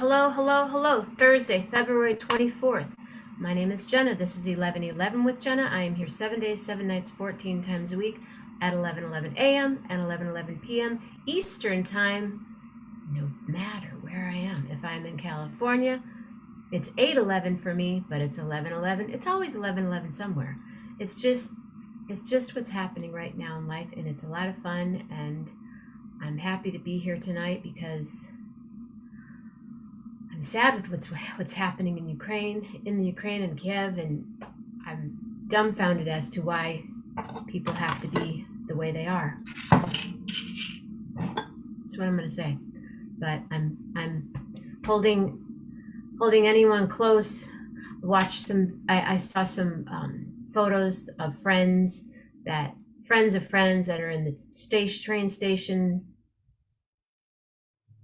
Hello. Thursday, February 24th. My name is Jenna. This is 11:11 with Jenna. I am here 7 days, 7 nights, 14 times a week at 11:11 a.m. and 11:11 p.m. Eastern Time, no matter where I am. If I'm in California, it's 8:11 for me, but it's 11:11. It's always 11:11 somewhere. It's just what's happening right now in life, and it's a lot of fun, and I'm happy to be here tonight because I'm sad with what's happening in the Ukraine and Kiev, and I'm dumbfounded as to why people have to be the way they are. That's what I'm going to say. But I'm holding anyone close. I saw some photos of friends of friends that are in the train station.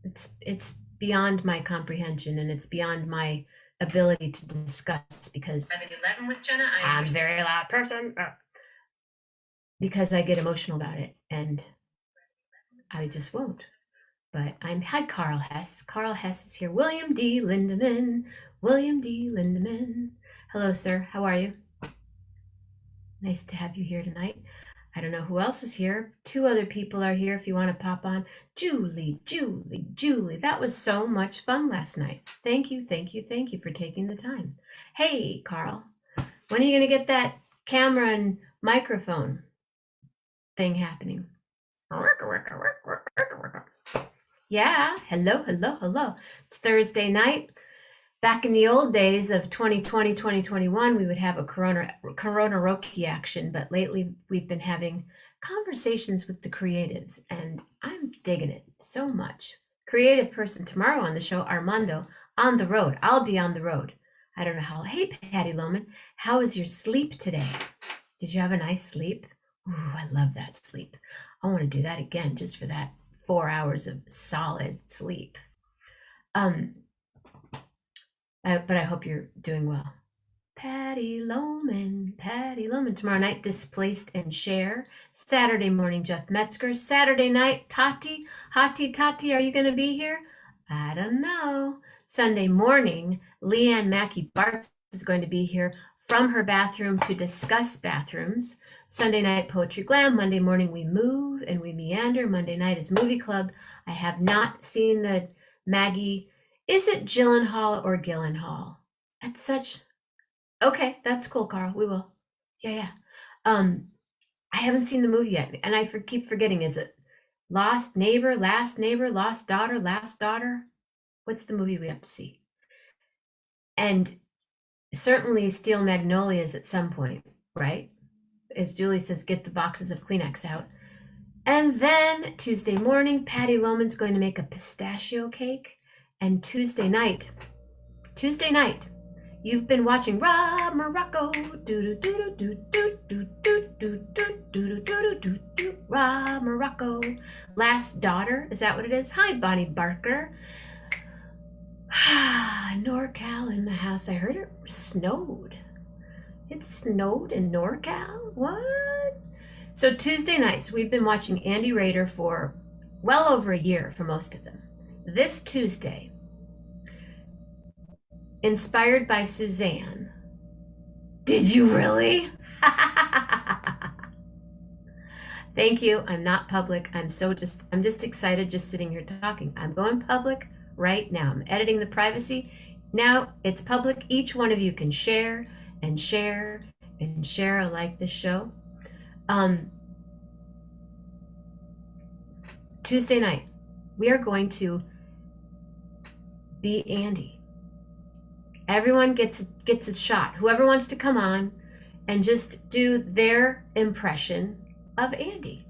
It's beyond my comprehension, and it's beyond my ability to discuss, because 11 with Jenna. I'm a very loud person. Because I get emotional about it, and I just won't. But hi, Carl Hess. Carl Hess is here. William D. Lindemann. Hello, sir. How are you? Nice to have you here tonight. I don't know who else is here. 2 other people are here if you want to pop on. Julie. That was so much fun last night. Thank you for taking the time. Hey, Carl. When are you going to get that camera and microphone thing happening? Yeah. Hello. It's Thursday night. Back in the old days of 2020, 2021, we would have a Corona Roki action, but lately we've been having conversations with the creatives, and I'm digging it so much. Creative person tomorrow on the show, Armando, on the road. I'll be on the road. I don't know how. Hey, Patty Lohman, how was your sleep today? Did you have a nice sleep? Ooh, I love that sleep. I want to do that again just for that 4 hours of solid sleep. But I hope you're doing well. Patty Lohman. Tomorrow night, Displaced and Share. Saturday morning, Jeff Metzger. Saturday night, Tati. Tati, are you going to be here? I don't know. Sunday morning, Leanne Mackey Bartz is going to be here from her bathroom to discuss bathrooms. Sunday night, Poetry Glam. Monday morning, we move and we meander. Monday night is Movie Club. I have not seen the Maggie. Is it Gyllenhaal or Gyllenhaal? Okay, that's cool, Carl. We will. Yeah. I haven't seen the movie yet, and I keep forgetting. Is it Lost Neighbor, Last Neighbor, Lost Daughter, Last Daughter? What's the movie we have to see? And certainly Steel Magnolias at some point, right? As Julie says, get the boxes of Kleenex out. And then Tuesday morning, Patty Lohman's going to make a pistachio cake. And Tuesday night, you've been watching Rob Morocco. Rob Morocco. Last Daughter, is that what it is? Hi, Bonnie Barker. NorCal in the house. I heard it snowed. It snowed in NorCal? What? So Tuesday nights, we've been watching Andy Rader for well over a year for most of them. This Tuesday, inspired by Suzanne. Did you really? Thank you. I'm not public. I'm just excited just sitting here talking. I'm going public right now. I'm editing the privacy. Now it's public. Each one of you can share and share and share. I like this show. Tuesday night, we are going to beat Andy. Everyone gets a shot. Whoever wants to come on and just do their impression of Andy.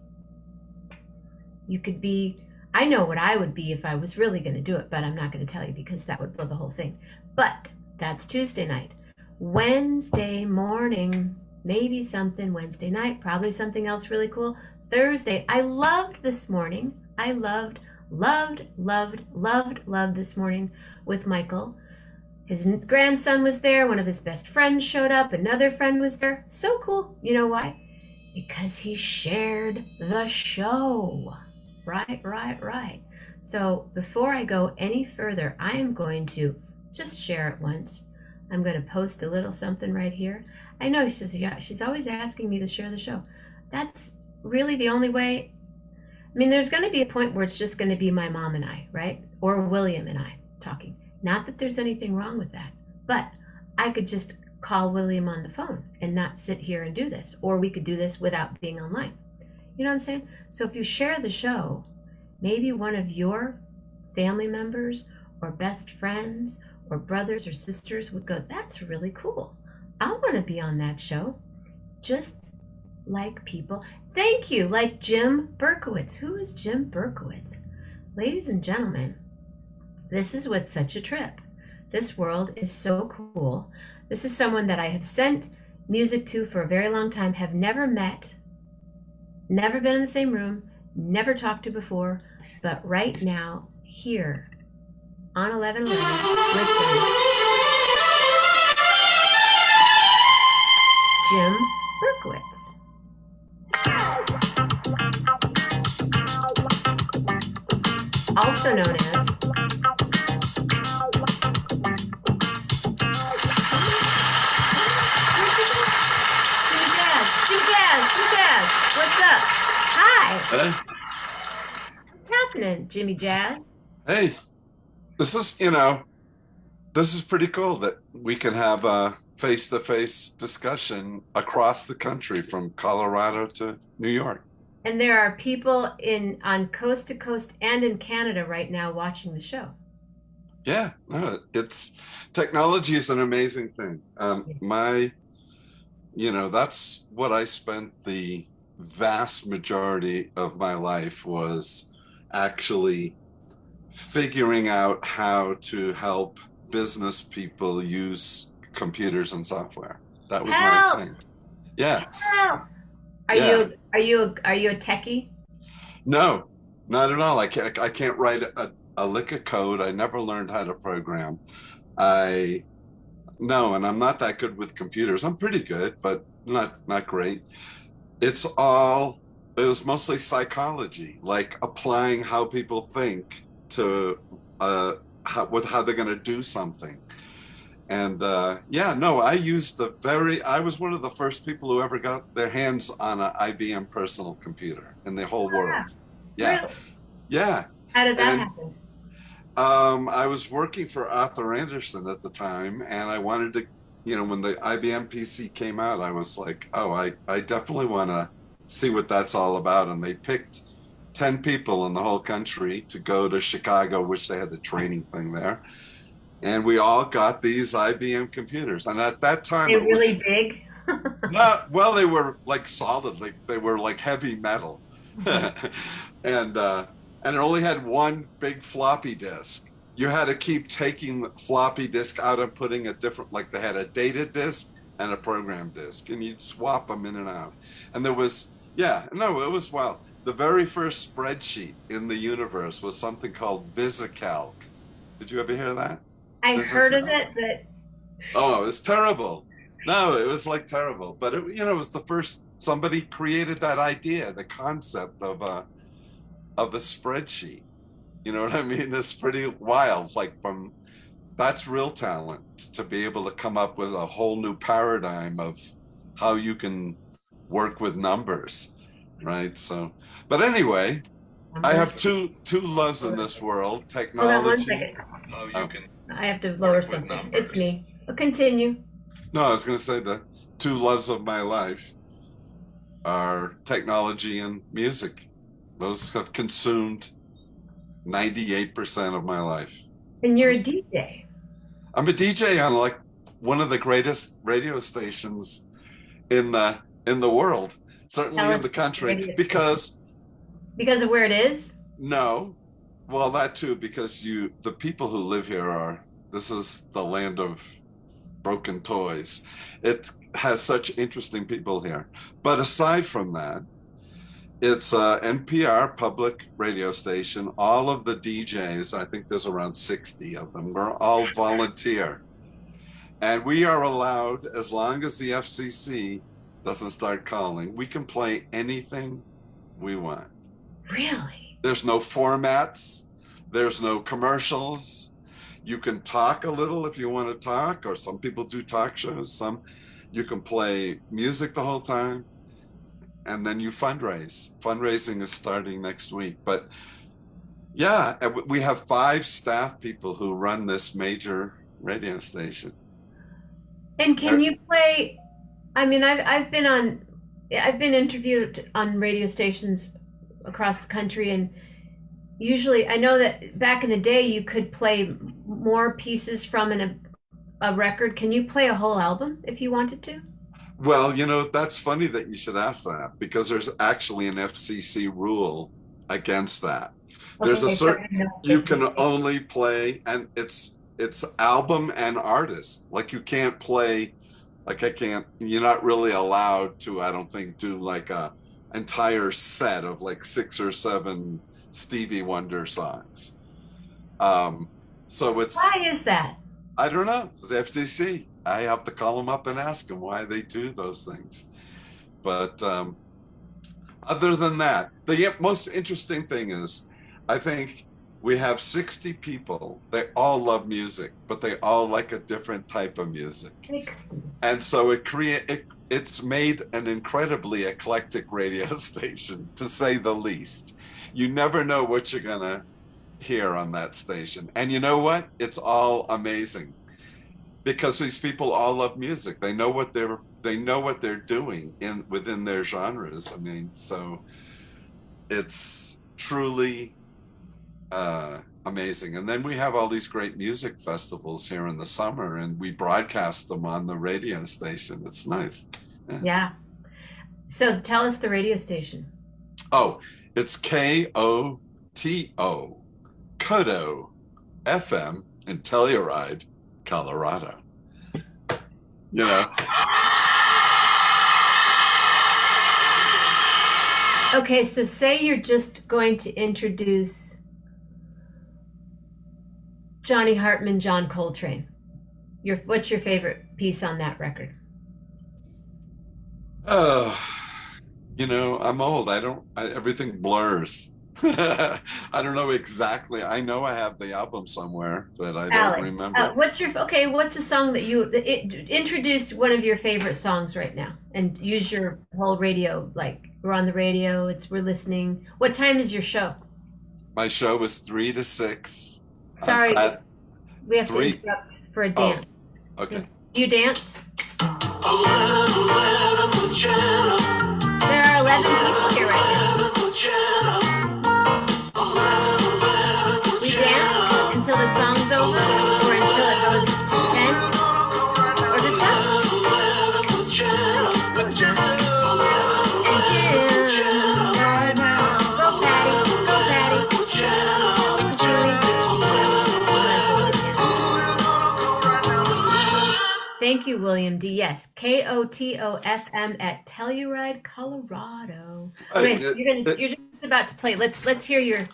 You could be, I know what I would be if I was really going to do it, but I'm not going to tell you because that would blow the whole thing. But that's Tuesday night. Wednesday morning, maybe something. Wednesday night, probably something else really cool. Thursday, I loved this morning. I loved this morning with Michael. His grandson was there. One of his best friends showed up. Another friend was there. So cool. You know why? Because he shared the show. Right. So before I go any further, I am going to just share it once. I'm going to post a little something right here. I know she's always asking me to share the show. That's really the only way. I mean, there's going to be a point where it's just going to be my mom and I, right? Or William and I talking. Not that there's anything wrong with that, but I could just call William on the phone and not sit here and do this. Or we could do this without being online. You know what I'm saying? So if you share the show, maybe one of your family members or best friends or brothers or sisters would go, that's really cool. I want to be on that show. Just like people. Thank you. Like Jim Berkowitz. Who is Jim Berkowitz? Ladies and gentlemen, this is what's such a trip. This world is so cool. This is someone that I have sent music to for a very long time, have never met, never been in the same room, never talked to before, but right now, here on 1111 with Jim Berkowitz. Also known as Jimmy Jazz. What's up? Hi. Hey. What's happening, Jimmy Jazz? Hey, this is pretty cool that we can have a face-to-face discussion across the country from Colorado to New York. And there are people on coast to coast and in Canada right now watching the show. Yeah, no, technology is an amazing thing. That's what I spent the vast majority of my life was actually figuring out how to help business people use computers and software. That was my thing. Yeah. Help. Are you a techie? No, not at all. I can't write a lick of code. I never learned how to program. And I'm not that good with computers. I'm pretty good, but not great. It was mostly psychology, like applying how people think to how they're going to do something. And I was one of the first people who ever got their hands on an IBM personal computer in the whole world. Yeah. Really? Yeah. How did that happen? I was working for Arthur Anderson at the time, and I wanted to, when the IBM PC came out, I was like, oh, I definitely want to see what that's all about. And they picked 10 people in the whole country to go to Chicago, which they had the training thing there. And we all got these IBM computers. And at that time, They're really big? They were like solid, like they were like heavy metal. And it only had one big floppy disk. You had to keep taking the floppy disk out and putting a different, like they had a data disk and a program disk, and you'd swap them in and out. And there was, it was wild. The very first spreadsheet in the universe was something called VisiCalc. Did you ever hear that? I heard of it, but... Oh, it was terrible. No, it was like terrible. But it was the first, somebody created that idea, the concept of a spreadsheet. You know what I mean? It's pretty wild. That's real talent, to be able to come up with a whole new paradigm of how you can work with numbers, right? So, but anyway, I have two loves in this world: technology. Hold on 1 second. How you can. I have to lower something. It's me. But continue. No, I was going to say the two loves of my life are technology and music. Those have consumed 98% of my life. And you're a DJ. I'm a DJ on like one of the greatest radio stations in the world, certainly in the country, because of where it is? No. Well, that too, because the people who live here this is the land of broken toys. It has such interesting people here. But aside from that, it's a NPR public radio station. All of the DJs, I think there's around 60 of them, we're all volunteer. And we are allowed, as long as the FCC doesn't start calling, we can play anything we want. Really? There's no formats. There's no commercials. You can talk a little if you want to talk, or some people do talk shows. Some you can play music the whole time, and then you fundraise. Fundraising is starting next week. But yeah, we have 5 staff people who run this major radio station. And can you play? I mean, I've been interviewed on radio stations across the country, and usually I know that back in the day you could play more pieces from a record. Can you play a whole album if you wanted to? Well, that's funny that you should ask that, because there's actually an FCC rule against that. There's a Okay, certain, you can only play, and it's album and artist. Like you can't play, like you're not really allowed to, I don't think, do like a entire set of like 6 or 7 Stevie Wonder songs. So it's, why is that? I don't know, it's the FCC. I have to call them up and ask them why they do those things. But other than that, the most interesting thing is, I think we have 60 people. They all love music, but they all like a different type of music. 60. And so it's made an incredibly eclectic radio station, to say the least. You never know what you're gonna hear on that station. And you know what? It's all amazing, because these people all love music. They know what they're doing within their genres. I mean, so it's truly amazing. And then we have all these great music festivals here in the summer, and we broadcast them on the radio station. It's nice. Yeah. So tell us the radio station. Oh, it's KOTO, Kodo FM in Telluride, Colorado. Okay, so say you're just going to introduce Johnny Hartman, John Coltrane. What's your favorite piece on that record? I'm old. Everything blurs. I don't know exactly. I know I have the album somewhere, but I don't remember. What's a song that introduce one of your favorite songs right now, and use your whole radio, like we're on the radio, we're listening. What time is your show? My show is 3 to 6. Sorry, we have to interrupt for a dance. Oh, okay. Do you dance? There are 11 people here right now. We dance until the song's over, or until it goes to 10, or to 12. And Jim, go Patty, go Patty. Thank you, William D. Yes, KOTO FM at Telluride, Colorado. Okay, you're just about to play. Let's hear your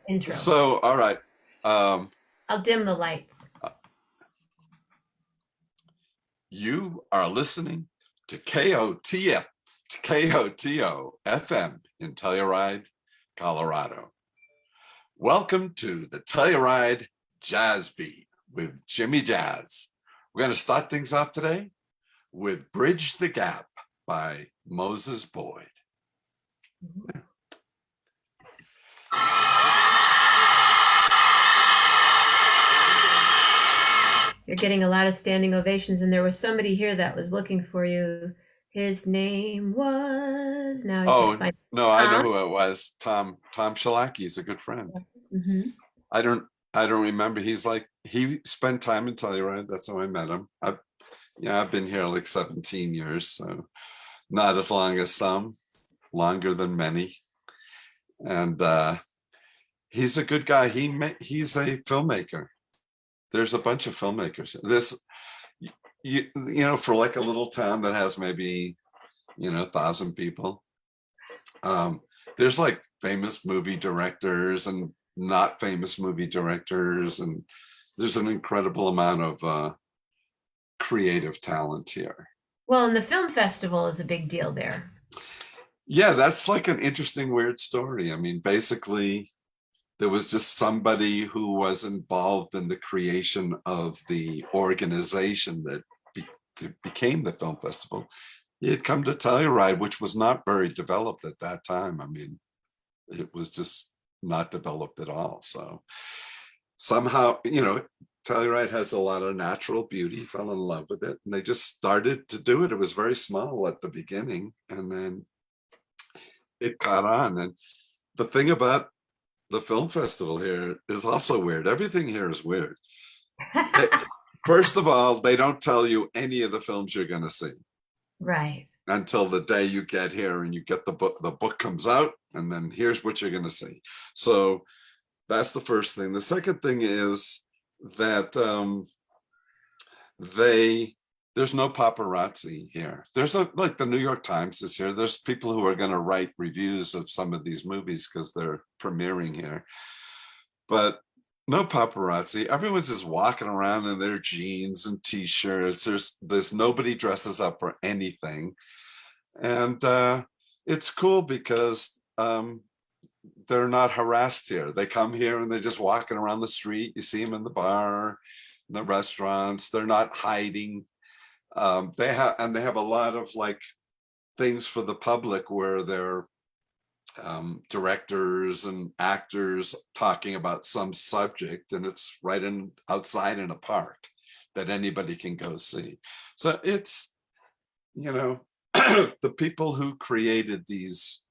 intro. So, all right. I'll dim the lights. You are listening to KOTO FM in Telluride, Colorado. Welcome to the Telluride Jazz Beat with Jimmy Jazz. We're going to start things off today with Bridge the Gap by Moses Boyd. You're getting a lot of standing ovations, and there was somebody here that was looking for you. His name was... No, I know who it was. Tom Shalaki. He's a good friend. Mm-hmm. I don't remember. He spent time in Telluride. That's how I met him. I've been here like 17 years, so not as long as some, longer than many. And he's a good guy. He's a filmmaker. There's a bunch of filmmakers. For like a little town that has maybe 1,000 people. There's like famous movie directors and not famous movie directors, and there's an incredible amount of creative talent here. Well, and the film festival is a big deal there. Yeah, that's like an interesting, weird story. I mean, basically, There was just somebody who was involved in the creation of the organization that became the film festival. He had come to Telluride, which was not very developed at that time. I mean, it was just not developed at all. So somehow, Telluride has a lot of natural beauty, fell in love with it, and they just started to do it. It was very small at the beginning, and then it caught on. And the thing about the film festival here is also weird. Everything here is weird. First of all, they don't tell you any of the films you're going to see. Right. Until the day you get here and you get the book thecomes out, and then here's what you're going to see. So that's the first thing. The second thing is that there's no paparazzi here. There's like the New York Times is here. There's people who are going to write reviews of some of these movies because they're premiering here, but no paparazzi. Everyone's just walking around in their jeans and t-shirts. There's nobody dresses up for anything. And it's cool because they're not harassed here. They come here and they're just walking around the street. You see them in the bar, in the restaurants. They're not hiding. They have a lot of like things for the public where they're directors and actors talking about some subject, and it's right outside in a park that anybody can go see. So it's, the people who created these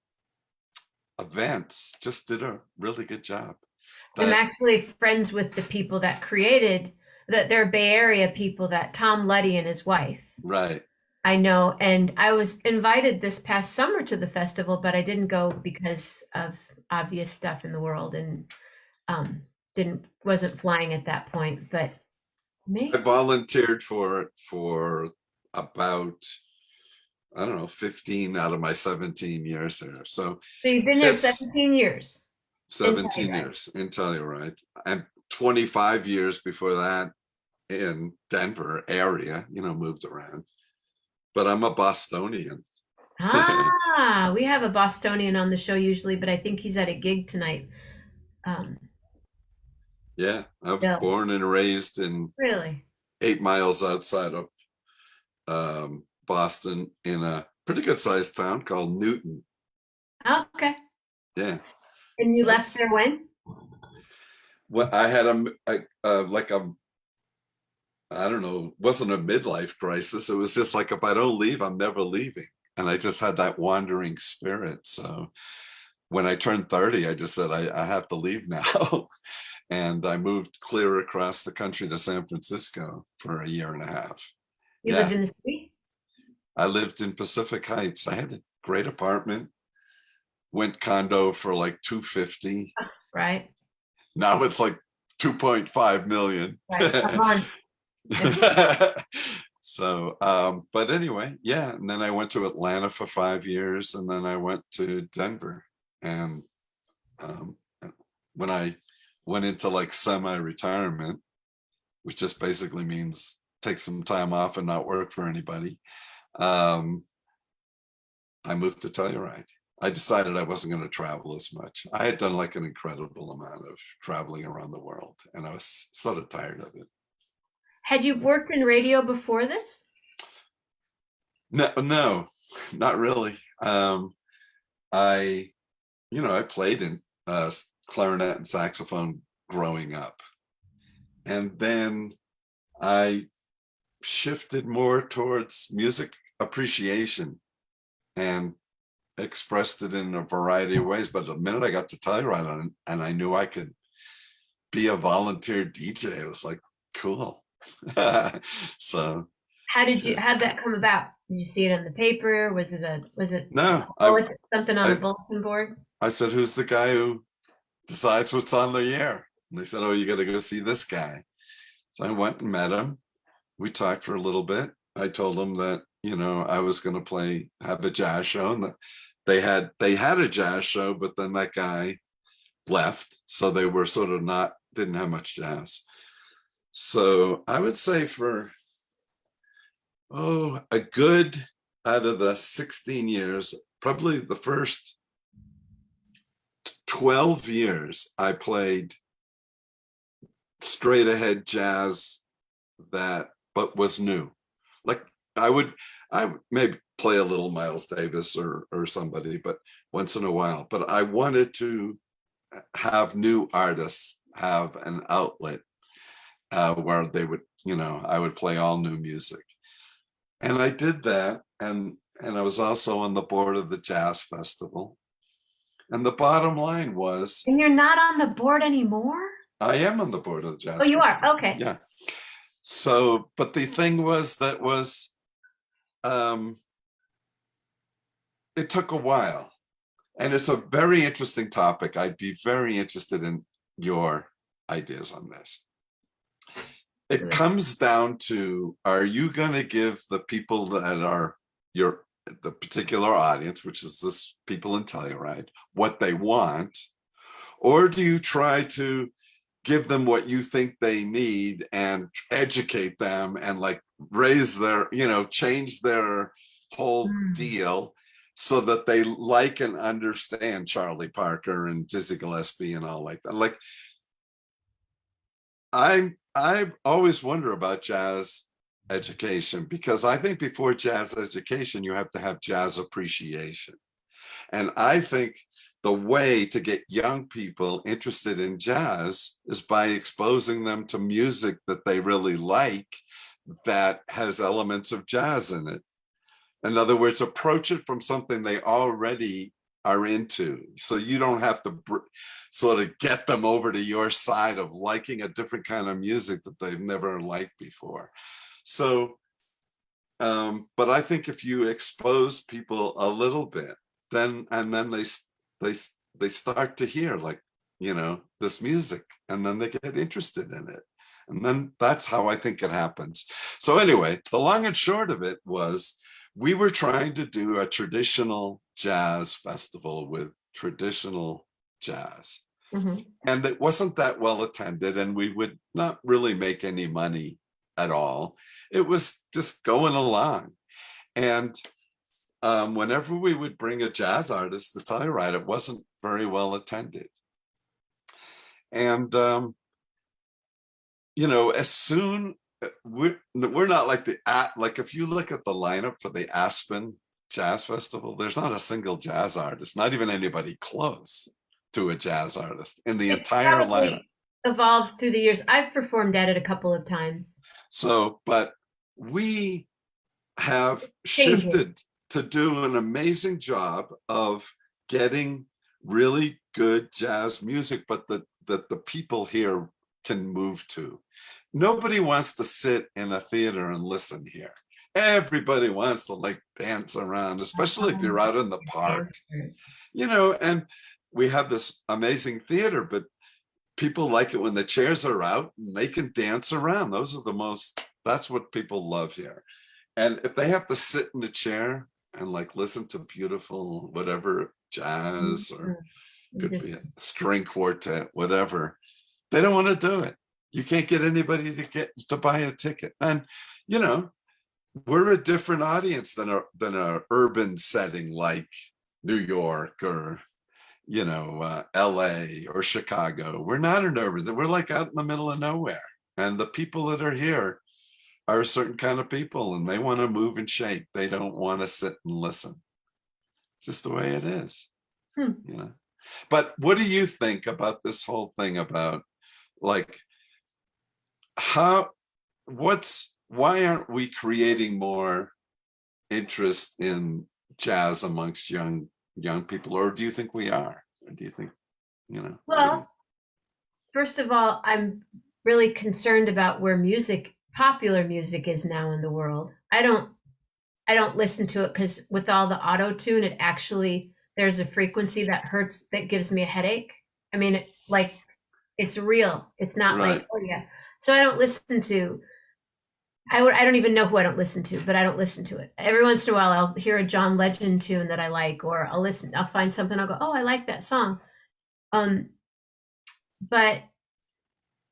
events just did a really good job. I'm actually friends with the people that created that. They're Bay Area people, that Tom Luddy and his wife. Right. I know, and I was invited this past summer to the festival, but I didn't go because of obvious stuff in the world, and wasn't flying at that point. But I volunteered for it for about, I don't know, 15 out of my 17 years here. So you've been there 17 years. 17 years in Telluride, and 25 years before that in Denver area, moved around. But I'm a Bostonian. We have a Bostonian on the show usually, but I think he's at a gig tonight. Yeah, I was born and raised in really 8 miles outside of Boston in a pretty good sized town called Newton. Okay. Yeah. And you left there when? Well, I had I don't know, it wasn't a midlife crisis. It was just like, if I don't leave, I'm never leaving. And I just had that wandering spirit. So when I turned 30, I just said, I have to leave now. And I moved clear across the country to San Francisco for a year and a half. You lived in the city? I lived in Pacific Heights. I had a great apartment, went condo for like $250. Right. Now it's like 2.5 million. Right. Come on. So but anyway, yeah, and then I went to Atlanta for 5 years, and then I went to Denver. And when I went into like semi-retirement, which just basically means take some time off and not work for anybody, I moved to Telluride. I decided I wasn't going to travel as much. I had done like an incredible amount of traveling around the world, and I was sort of tired of it. Had you worked in radio before this? No, not really. I played in clarinet and saxophone growing up. And then I shifted more towards music appreciation and expressed it in a variety of ways. But the minute I got to Telluride and I knew I could be a volunteer DJ, it was like, cool. So how'd that come about? Did you see it on the paper? Was it something on a bulletin board? I said, who's the guy who decides what's on the air? And they said, oh, you got to go see this guy. So I went and met him. We talked for a little bit. I told him that, I was going to have a jazz show, and that they had a jazz show, but then that guy left. So they were sort of didn't have much jazz. So I would say for, a good out of the 16 years, probably the first 12 years, I played straight ahead jazz that, but was new. Like I would maybe play a little Miles Davis or somebody, but once in a while. But I wanted to have new artists have an outlet where they would, I would play all new music, and I did that, and I was also on the board of the jazz festival. And the bottom line was, And you're not on the board anymore? I am on the board of the Oh, jazz you are. festival. Okay. Yeah. So, but the thing was um, it took a while, and it's a very interesting topic. I'd be very interested in your ideas on this. It comes down to, are you going to give the people that are the particular audience, which is this people in Telluride, what they want, or do you try to give them what you think they need and educate them and like raise their, change their whole Mm. deal so that they like and understand Charlie Parker and Dizzy Gillespie and all like that? Like, I always wonder about jazz education, because I think before jazz education, you have to have jazz appreciation. And I think the way to get young people interested in jazz is by exposing them to music that they really like, that has elements of jazz in it. In other words, approach it from something they already are into. So you don't have to sort of get them over to your side of liking a different kind of music that they've never liked before. So, but I think if you expose people a little bit, then they start to hear, like, this music, and then they get interested in it. And then that's how I think it happens. So anyway, the long and short of it was, we were trying to do a traditional jazz festival with traditional jazz. Mm-hmm. And it wasn't that well attended, and we would not really make any money at all. It was just going along. And whenever we would bring a jazz artist to Telluride, it wasn't very well attended. And, as soon, we're not like like if you look at the lineup for the Aspen Jazz Festival, there's not a single jazz artist, not even anybody close to a jazz artist in the It's entire lineup. probably evolved through the years. I've performed at it a couple of times. So, but we have Changing. shifted to do an amazing job of getting really good jazz music, but that the people here can move to. Nobody wants to sit in a theater and listen here. Everybody wants to like dance around, especially if you're out in the park, and we have this amazing theater, but people like it when the chairs are out and they can dance around. That's what people love here. And if they have to sit in a chair and like listen to beautiful, whatever, jazz, or could be a string quartet, whatever, they don't want to do it. You can't get anybody to buy a ticket. And, we're a different audience than a urban setting like New York or, LA or Chicago. We're not an urban, we're like out in the middle of nowhere. And the people that are here are a certain kind of people, and they want to move and shake. They don't want to sit and listen. It's just the way it is. But what do you think about this whole thing about, like, why aren't we creating more interest in jazz amongst young people? Or do you think we are? Or do you think, Well, first of all, I'm really concerned about where popular music is now in the world. I don't listen to it because with all the auto tune, there's a frequency that hurts, that gives me a headache. I mean, it's real. It's not right. like, oh yeah. So I don't listen to, I don't even know who I don't listen to, but I don't listen to it. Every once in a while, I'll hear a John Legend tune that I like, or I'll find something, I'll go, oh, I like that song. But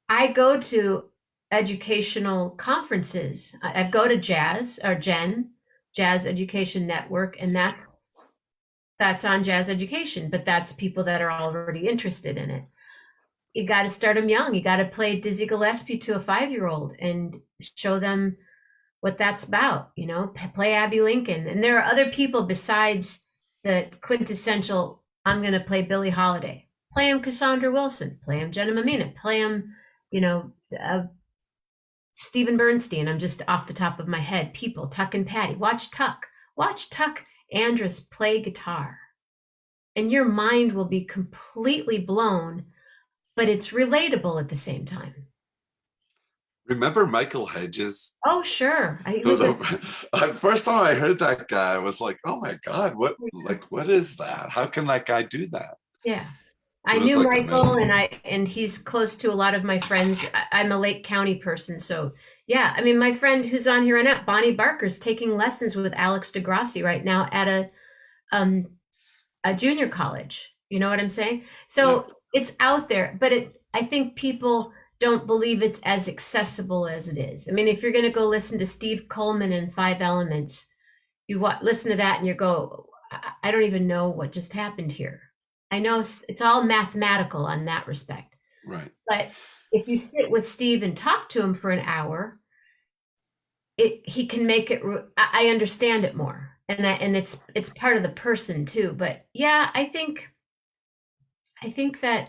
I go to educational conferences. I go to Jazz Education Network, and that's on jazz education, but that's people that are already interested in it. You got to start them young. You got to play Dizzy Gillespie to a 5-year-old and show them what that's about, play Abby Lincoln. And there are other people besides the quintessential, I'm going to play Billie Holiday. Play him Cassandra Wilson, play him Jenna Mammina, play him, you know, uh, Stephen Bernstein. I'm just off the top of my head. People, Tuck and Patty. Watch Tuck Andrus play guitar. And your mind will be completely blown, but it's relatable at the same time. Remember Michael Hedges? Oh, sure. First time I heard that guy, I was like, "Oh my God, what is that? How can that guy do that?" Yeah, I It was knew like Michael, amazing. and he's close to a lot of my friends. I'm a Lake County person, so yeah. I mean, my friend who's on here right now, Bonnie Barker's taking lessons with Alex DeGrassi right now at um a junior college. You know what I'm saying? Yeah, So it's out there, but I think people don't believe it's as accessible as it is. I mean, if you're going to go listen to Steve Coleman and Five Elements, listen to that and you go, I don't even know what just happened here. I know it's all mathematical on that respect, right. but if you sit with Steve and talk to him for an hour, he can make it. I understand it more, and it's part of the person too. But yeah, I think that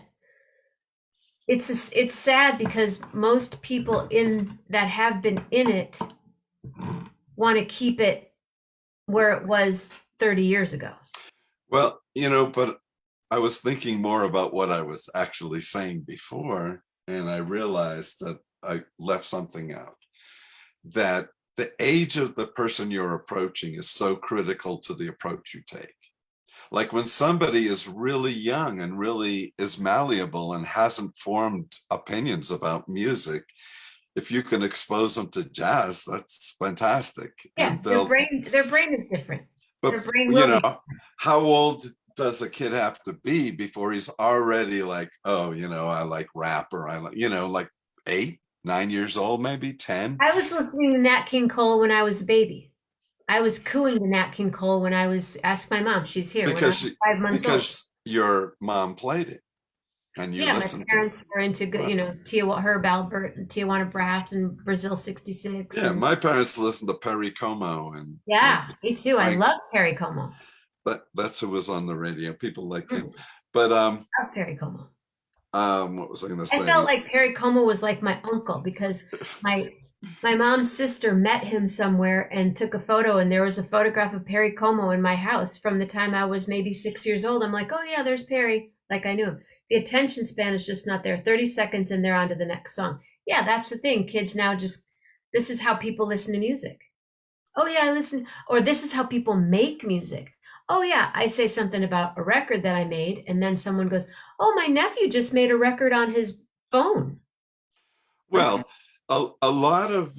it's sad because most people in that have been in it want to keep it where it was 30 years ago. Well, but I was thinking more about what I was actually saying before, and I realized that I left something out. That the age of the person you're approaching is so critical to the approach you take. Like when somebody is really young and really is malleable and hasn't formed opinions about music, if you can expose them to jazz, that's fantastic. Yeah, And their brain is different. Their but brain will be. how old does a kid have to be before he's already like, oh, I like rap, or I like, like 8, 9 years old, maybe 10? I was listening to Nat King Cole when I was a baby. I was cooing to Nat King Cole when I was, ask my mom, she's here, when I was Because 5 months old. your mom played it and you Yeah, my listened to it. parents were into good, Right. Tijuana, Herb Albert and Tijuana Brass and Brazil 66. Yeah, And my parents listened to Perry Como and yeah, me too. I Frank. love Perry Como. That's who was on the radio. People like him. Mm, But love Perry Como. what was I going to I felt say? like Perry Como was like my uncle because my my mom's sister met him somewhere and took a photo, and there was a photograph of Perry Como in my house from the time I was maybe 6 years old. I'm like, oh yeah, there's Perry. Like I knew him. The attention span is just not there. 30 seconds and they're on to the next song. Yeah, that's the thing. Kids now this is how people listen to music. Oh yeah, I listen, or this is how people make music. Oh yeah, I say something about a record that I made, and then someone goes, "Oh, my nephew just made a record on his phone." Okay. Well, a lot of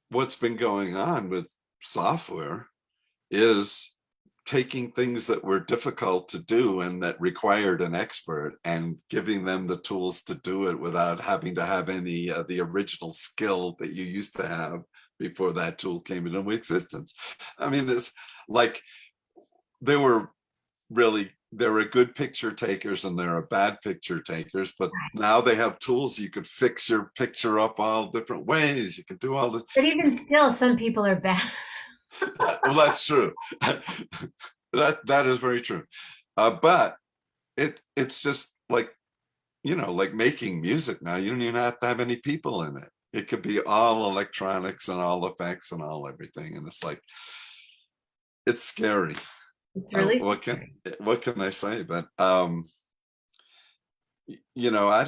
what's been going on with software is taking things that were difficult to do and that required an expert and giving them the tools to do it without having to have any the original skill that you used to have before that tool came into existence. I mean, it's like there were there are good picture takers and there are bad picture takers, but now they have tools. You could fix your picture up all different ways. You can do all the. But even still, some people are bad. Well, that's true. That is very true. But it's just like, like making music now. You don't even have to have any people in it. It could be all electronics and all effects and all everything. And it's like, it's scary. It's really What can I say? But I don't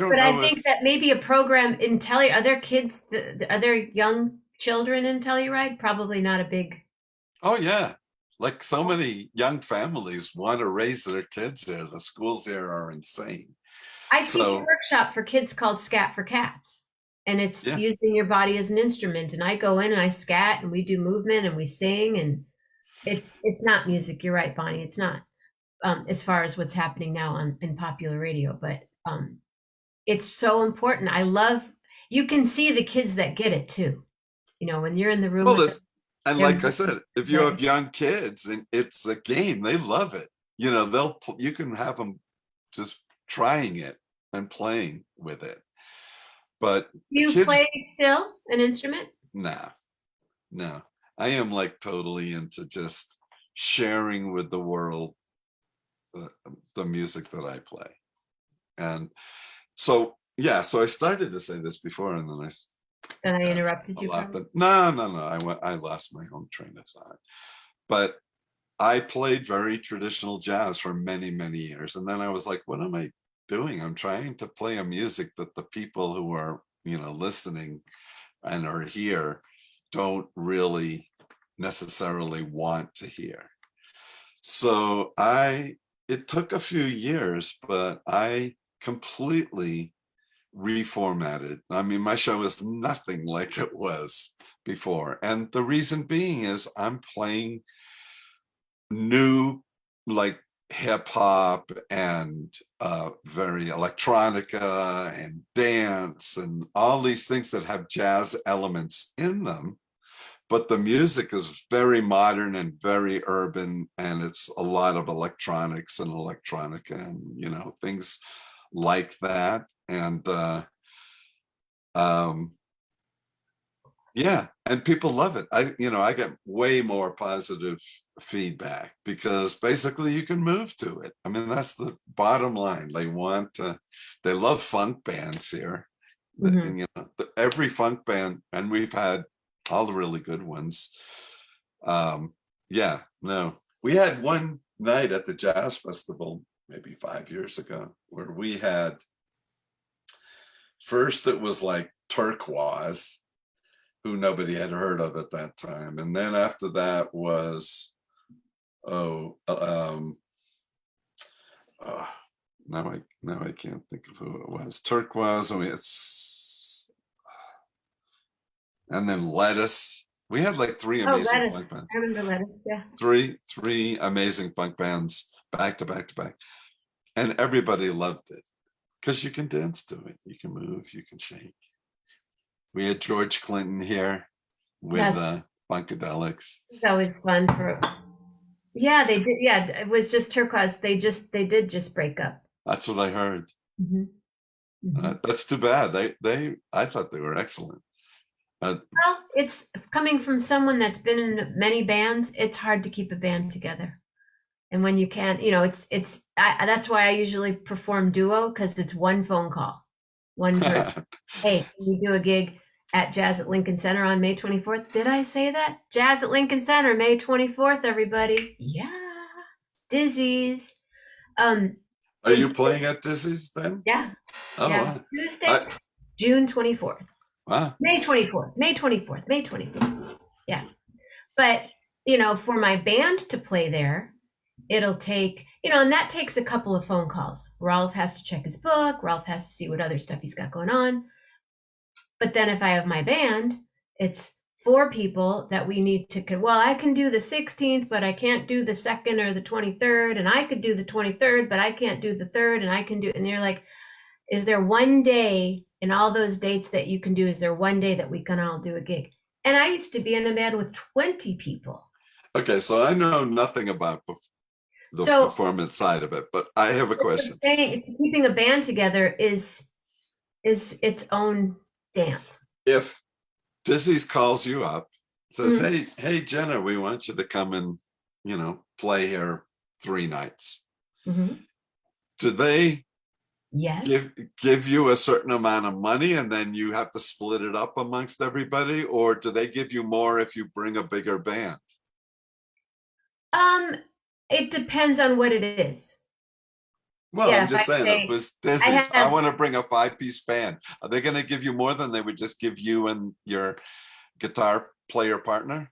But I know think if. that maybe a program in are there kids, are there young children in Telluride? Probably not a big. Oh yeah, like so many young families want to raise their kids here. The schools here are insane. I teach a So workshop for kids called Scat for Cats, and it's yeah, using your body as an instrument. And I go in and I scat, and we do movement, and we sing, and it's not music. You're right, Bonnie. It's not, as far as what's happening now in popular radio, but it's so important. I love. You can see the kids that get it too. When you're in the room well, with them, and they're like I said, if you have young kids and it's a game, they love it. you know, you can have them just trying it and playing with it. But Do you kids, play still an instrument? nah, no. I am like totally into just sharing with the world the, the music that I play. And so, yeah, so I started to say this before, and then And I kind interrupted of you, laughed probably. at, no. I lost my own train of thought. But I played very traditional jazz for many, many years. And then I was like, what am I doing? I'm trying to play a music that the people who are, you know, listening and are here don't really necessarily want to hear. So it took a few years, but I completely reformatted. I mean, my show is nothing like it was before. And the reason being is I'm playing new, like hip hop and very electronica and dance and all these things that have jazz elements in them. But the music is very modern and very urban, and it's a lot of electronics and electronica and, you know, things like that. And um, yeah, and people love it. I get way more positive feedback because basically you can move to it. I mean, that's the bottom line. They love funk bands here. Hmm. And, you know, every funk band, and we've had all the really good ones. Yeah, no, we had one night at the jazz festival maybe 5 years ago where we had, first it was like Turquoise, who nobody had heard of at that time. And then after that was, oh, uh, now I can't think of who it was. Turquoise, and then Lettuce. We had like three Oh, amazing lettuce. funk bands, I remember lettuce. Yeah. three amazing funk bands back to back to back, and everybody loved it because you can dance to it, you can move, you can shake. We had George Clinton here with That's Funkadelics. always fun for. Yeah, they did. Yeah, it was just Turquoise. They did just break up. That's what I heard. Hmm. Hmm. That's too bad. I thought they were excellent. Uh, Well, it's coming from someone that's been in many bands. It's hard to keep a band together, and when you can't, that's why I usually perform duo because it's one phone call, one person. Hey, can you do a gig at Jazz at Lincoln Center on May 24th? Did I say that? Jazz at Lincoln Center, May 24th, everybody. Yeah. Dizzy's. Um, are you playing at Dizzy's then? Yeah, Oh, yeah. wow. Tuesday, I, June 24th. wow. May 24th. May 24th. May 24th. Yeah. But, for my band to play there, it'll take, and that takes a couple of phone calls. Rolf has to check his book. Rolf has to see what other stuff he's got going on. But then if I have my band, it's four people that we need to, well, I can do the 16th, but I can't do the 2nd or the 23rd. And I could do the 23rd, but I can't do the 3rd. And I can do, and you're like, is there one day in all those dates that you can do? Is there one day that we can all do a gig? And I used to be in a band with 20 people. Okay, so I know nothing about the So performance side of it, but I have a question. keeping a band together is its own dance. If Dizzy's calls you up, says, Mm-hmm. hey, Jenna, we want you to come and, play here 3 nights. Mm-hmm. Do they Yes. give you a certain amount of money and then you have to split it up amongst everybody, or do they give you more if you bring a bigger band? It depends on what it is. Well, Yeah, I'm if I just saying, if it say was I Dizzy's, I have want to bring a 5-piece band, are they going to give you more than they would just give you and your guitar player partner?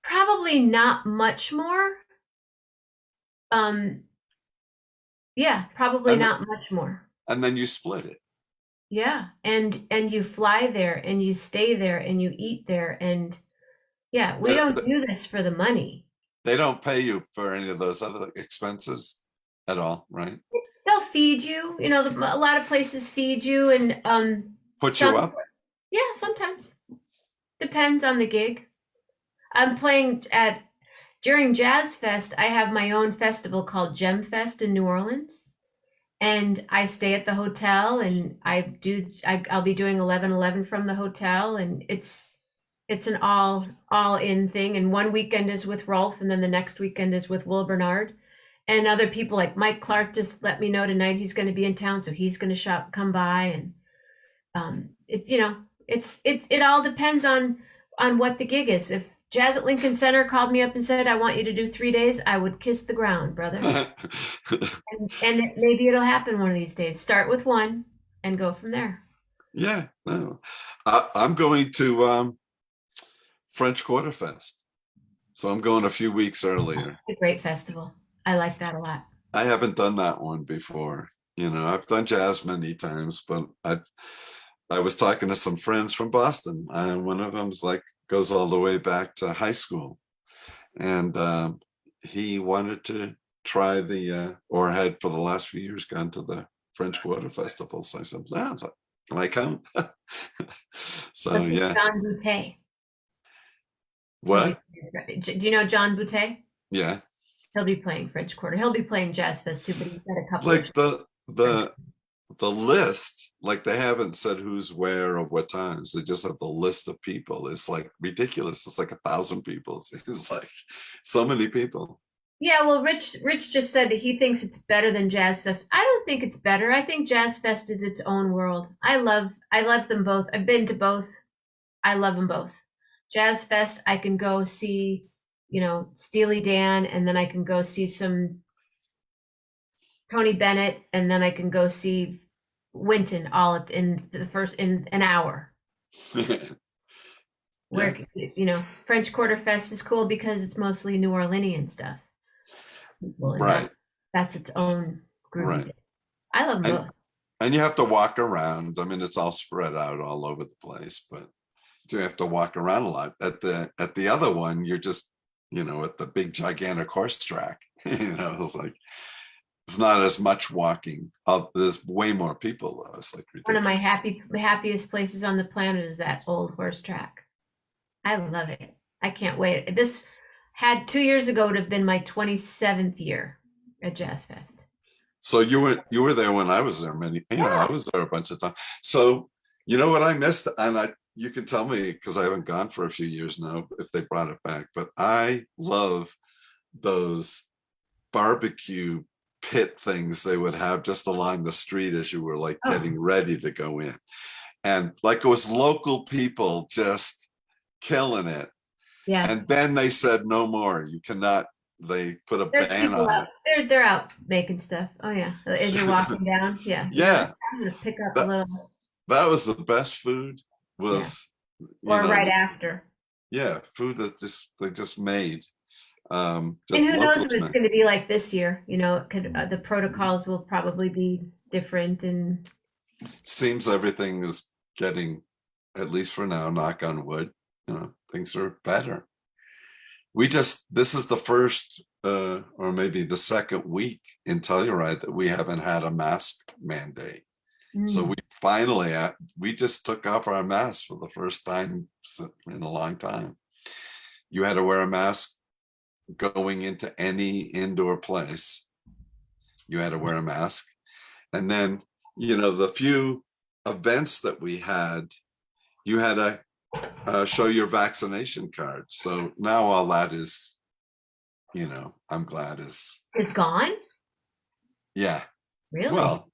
probably not much more. Um, yeah, probably And not much more. and then you split it. Yeah, and you fly there and you stay there and you eat there and yeah, we They, don't do this for the money. they don't pay you for any of those other expenses at all, right? They'll feed you, a lot of places feed you and Put you some up? yeah, sometimes. Depends on the gig. I'm playing at During Jazz Fest, I have my own festival called Gem Fest in New Orleans. And I stay at the hotel and I'll be doing 11:11 from the hotel, and it's an all in thing. And one weekend is with Rolf, and then the next weekend is with Will Bernard. And other people like Mike Clark just let me know tonight he's going to be in town, so he's going to come by. And it all depends on what the gig is. If Jazz at Lincoln Center called me up and said, I want you to do 3 days, I would kiss the ground, brother. And maybe it'll happen one of these days. Start with one and go from there. Yeah, no. I'm going to French Quarter Fest. So I'm going a few weeks earlier. It's a great festival. I like that a lot. I haven't done that one before. I've done jazz many times, but I was talking to some friends from Boston, and one of them's like goes all the way back to high school, and he wanted to try or had for the last few years gone to the French Quarter Festival. So I said, "Yeah, can I come?" So yeah. John Boutet. What? Do you know John Boutet? Yeah. He'll be playing French Quarter. He'll be playing Jazz Fest too, but he's got a couple. Like the list, like they haven't said who's where or what times. They just have the list of people. It's like ridiculous. It's like 1,000 people. It's like so many people. Yeah, well, Rich just said that he thinks it's better than Jazz Fest. I don't think it's better. I think Jazz Fest is its own world. I love them both. I've been to both. I love them both. Jazz Fest, I can go see, Steely Dan, and then I can go see some Tony Bennett, and then I can go see Wynton all in an hour. Where French Quarter Fest is cool because it's mostly New Orleanian stuff. Right. That's its own group. Right. I love them both. And you have to walk around. I mean, it's all spread out all over the place, but you have to walk around a lot. At the other one, you're just, at the big gigantic horse track. It's like it's not as much walking. There's way more people though. It's like ridiculous. One of my happiest places on the planet is that old horse track. I love it. I can't wait. This had 2 years ago would have been my 27th year at Jazz Fest. So you were there when I was there I was there a bunch of times. So what I missed, and you can tell me because I haven't gone for a few years now if they brought it back, but I love those barbecue pit things they would have just along the street as you were like getting ready to go in. And like it was local people just killing it. Yeah. And then they said no more. You cannot. They put a ban on it. They're out making stuff. Oh yeah. As you're walking down. Yeah. Yeah. I'm gonna pick up a little. That was the best food. Right after. Yeah, food that they just made. And who knows what it's going to be like this year? The protocols will probably be different. And it seems everything is getting, at least for now, knock on wood, things are better. This is the first or maybe the second week in Telluride that we haven't had a mask mandate. So we just took off our masks for the first time in a long time. You had to wear a mask going into any indoor place. You had to wear a mask. And then, the few events that we had, you had to show your vaccination card. So now all that is, I'm glad is. It's gone? Yeah. Really? Well,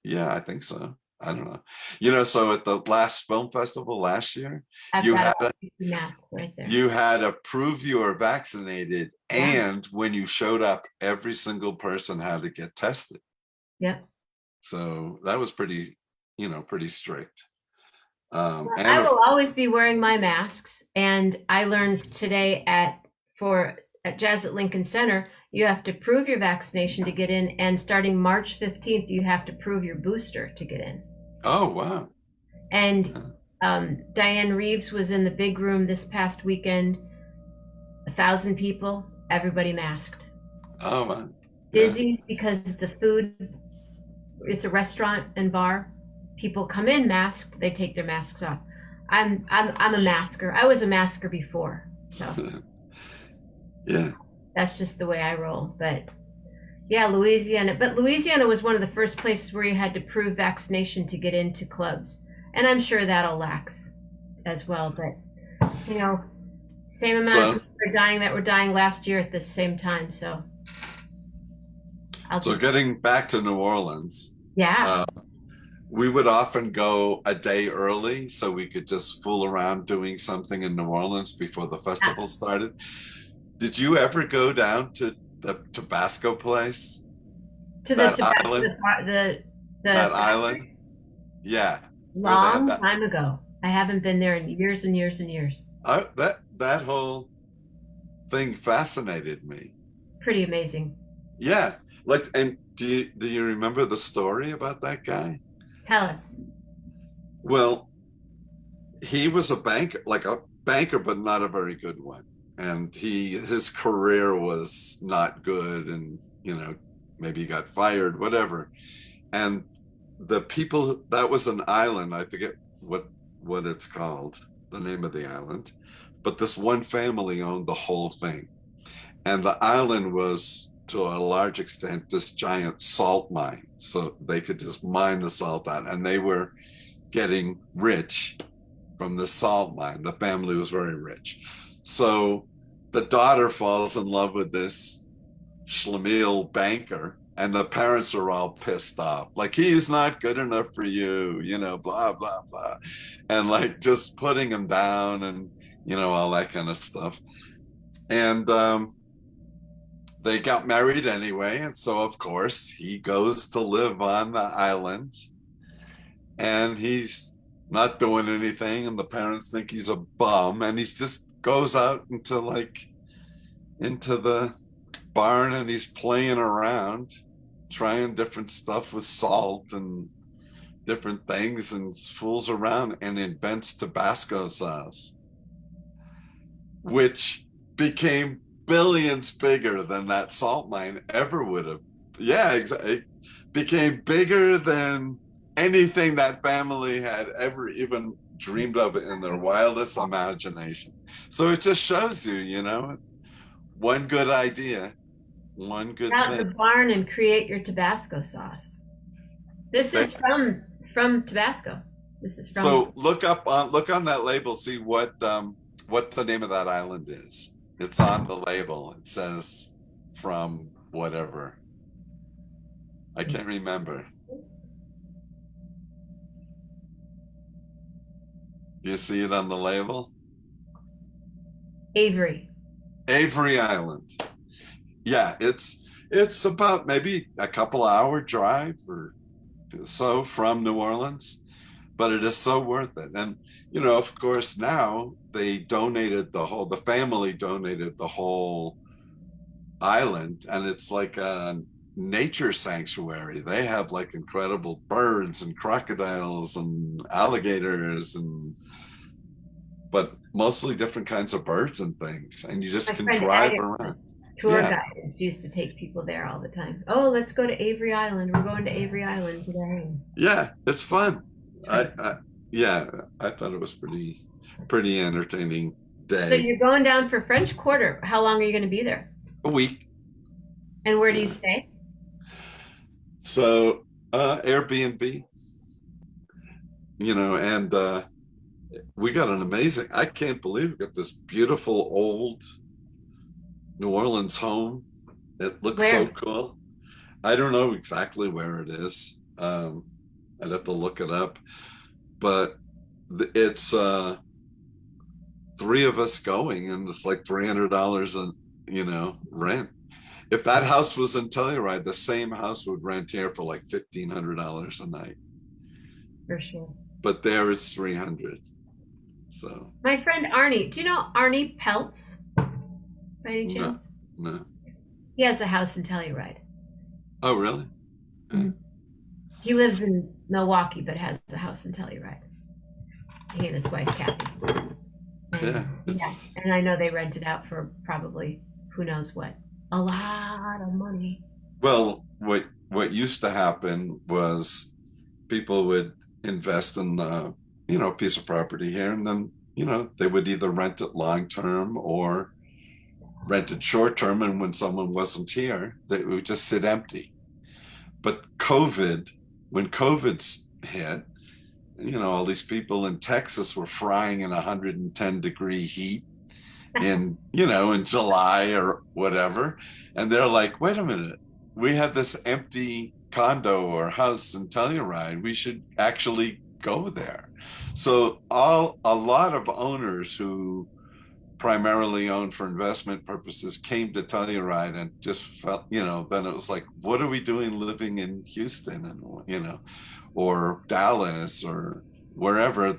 yeah, I think so. I don't know. So at the last film festival last year, you had to prove you were vaccinated, and when you showed up, every single person had to get tested. Yep. So that was pretty strict. I will always be wearing my masks, and I learned today at Jazz at Lincoln Center, you have to prove your vaccination to get in, and starting March 15th, you have to prove your booster to get in. Oh, wow. And Diane Reeves was in the big room this past weekend, 1,000 people, everybody masked. Oh, man. Busy because it's a restaurant and bar. People come in masked, they take their masks off. I'm a masker. I was a masker before, so. Yeah. That's just the way I roll. But yeah, Louisiana. But Louisiana was one of the first places where you had to prove vaccination to get into clubs. And I'm sure that'll lax as well. But, you know, same amount of So, people are dying that were dying last year at the same time. So I'll so just, getting back to New Orleans, yeah. uh, we would often go a day early so we could just fool around doing something in New Orleans before the festival started. Did you ever go down to the Tabasco place? To the That tobacco, island? the That island? Yeah. Where they had long that. time ago. I haven't been there in years and years and years. That whole thing fascinated me. It's pretty amazing. Yeah. Like, and do you remember the story about that guy? Tell us. Well, he was a banker, like a banker, but not a very good one. And his career was not good, and maybe he got fired, whatever. And the people, that was an island, I forget what it's called, the name of the island, but this one family owned the whole thing. And the island was, to a large extent, this giant salt mine. So they could just mine the salt out, and they were getting rich from the salt mine. The family was very rich. So the daughter falls in love with this schlemiel banker, and the parents are all pissed off. Like, he's not good enough for you, blah, blah, blah. And like just putting him down and, all that kind of stuff. And they got married anyway. And so, of course, he goes to live on the island, and he's not doing anything. And the parents think he's a bum. And he just goes out into the barn, and he's playing around, trying different stuff with salt and different things, and fools around and invents Tabasco sauce, which became billions bigger than that salt mine ever would have. Yeah, exactly. It became bigger than anything that family had ever even dreamed of in their wildest imagination. So it just shows you, one good idea, one good Out thing. the barn and create your Tabasco sauce. This They, is from Tabasco. This is from. so look on that label, see what the name of that island is. It's on the label. It says from whatever. I can't remember. Do you see it on the label? Avery. Avery Island. Yeah, it's about maybe a couple hour drive or so from New Orleans, but it is so worth it. And of course, now the family donated the whole island, and it's like a nature sanctuary. They have like incredible birds and crocodiles and alligators, but mostly different kinds of birds and things, and you just My can friend drive Agatha, around. tour Yeah, guide, used to take people there all the time. Oh, let's go to Avery Island. We're going to Avery Island today. yeah, it's fun. Yeah, I thought it was pretty entertaining So day. you're going down for French Quarter. How long are you going to be there? A week. And where do you Yeah. stay? So Airbnb, and we got an amazing, I can't believe we got this beautiful old New Orleans home. It looks so Where? cool. I don't know exactly where it is. I'd have to look it up, but it's three of us going, and it's like $300 a rent. If that house was in Telluride, the same house would rent here for like $1,500 a night, For sure. but there it's 300. So My friend Arnie. Do you know Arnie Peltz by any no, chance? no. He has a house in Telluride. Oh, really? Mhm. He lives in Milwaukee, but has a house in Telluride. He and his wife Kathy. Yeah, Yeah, and I know they rent it out for probably who knows what, a lot of money. well, what used to happen was people would invest in a piece of property here, and then they would either rent it long term or rented short term, and when someone wasn't here, they would just sit empty. But when COVID's hit, all these people in Texas were frying in 110-degree heat in July or whatever. And they're like, wait a minute, we have this empty condo or house in Telluride. We should actually go there. So a lot of owners who primarily owned for investment purposes came to Telluride and just felt, then it was like, what are we doing living in Houston and, or Dallas or wherever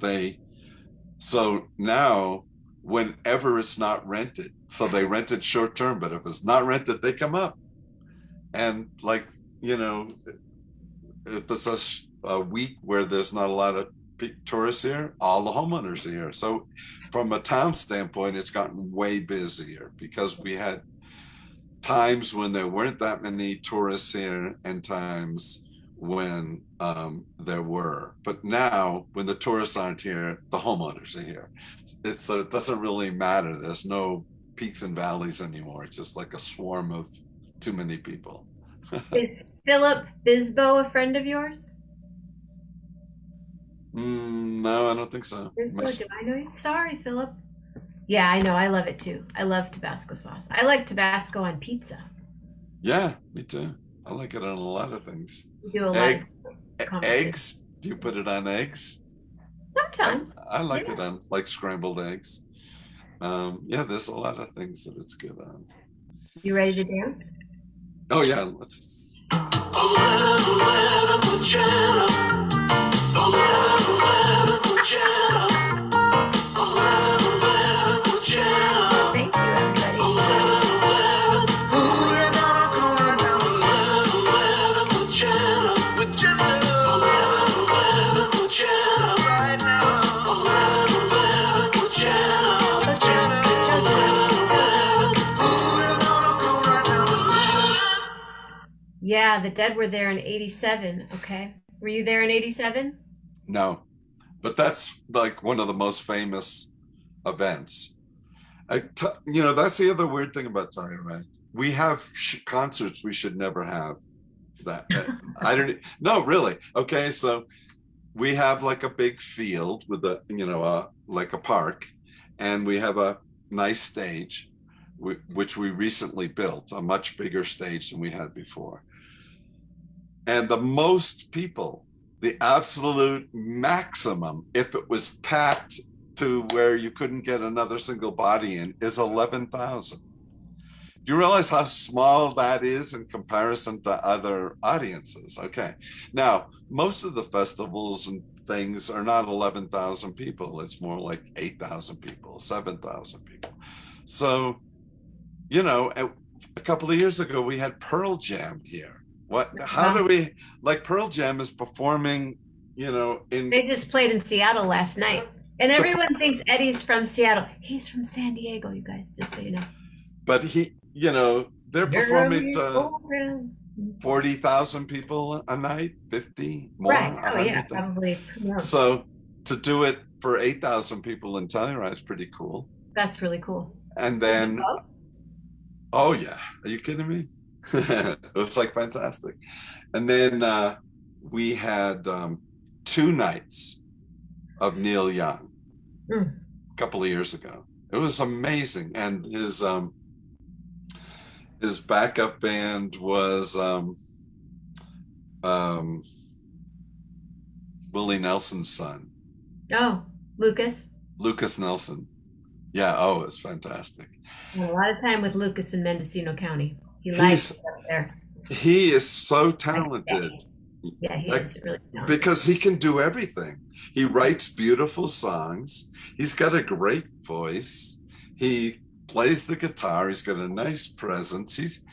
so now whenever it's not rented, so they rented short term, but if it's not rented, they come up. And like, if it's a week where there's not a lot of tourists here, all the homeowners are here. So from a town standpoint, it's gotten way busier because we had times when there weren't that many tourists here and times when there were. But now when the tourists aren't here, the homeowners are here. So it doesn't really matter. There's no peaks and valleys anymore. It's just like a swarm of too many people. Is Philip Bisbo a friend of yours? No, I don't think so. Bisbo, do I know you? Sorry, Philip. Yeah, I know. I love it too. I love Tabasco sauce. I like Tabasco on pizza. Yeah, me too. I like it on a lot of things. You do a lot of eggs. Do you put it on eggs? Sometimes. I like it on like scrambled eggs. Yeah, there's a lot of things that it's good on. You ready to dance? Oh yeah, let's. Thank you, everybody. Yeah, the Dead were there in 87. Okay. Were you there in 87? No, but that's like one of the most famous events. That's the other weird thing about Telluride. We have concerts we should never have. That I don't. No, really. Okay, so we have like a big field with like a park, and we have a nice stage, which we recently built, a much bigger stage than we had before. And the most people, the absolute maximum, if it was packed to where you couldn't get another single body in, is 11,000. Do you realize how small that is in comparison to other audiences? Okay. Now, most of the festivals and things are not 11,000 people. It's more like 8,000 people, 7,000 people. So, a couple of years ago, we had Pearl Jam here. How do we, like, Pearl Jam is performing, They just played in Seattle last night. And everyone thinks Eddie's from Seattle. He's from San Diego, you guys, just so you know. But they're performing to 40,000 people a night, 50 more. Right. Oh, yeah, probably. So to do it for 8,000 people in Telluride is pretty cool. That's really cool. And then, oh yeah, are you kidding me? It was like fantastic. And then we had 2 nights of Neil Young a couple of years ago. It was amazing. And his backup band was Willie Nelson's son. Oh, Lucas. Lucas Nelson. Yeah, oh, it was fantastic. A lot of time with Lucas in Mendocino County. He likes it up there. He is so talented. Yeah, he is really talented. Because he can do everything. He writes beautiful songs. He's got a great voice. He plays the guitar. He's got a nice presence.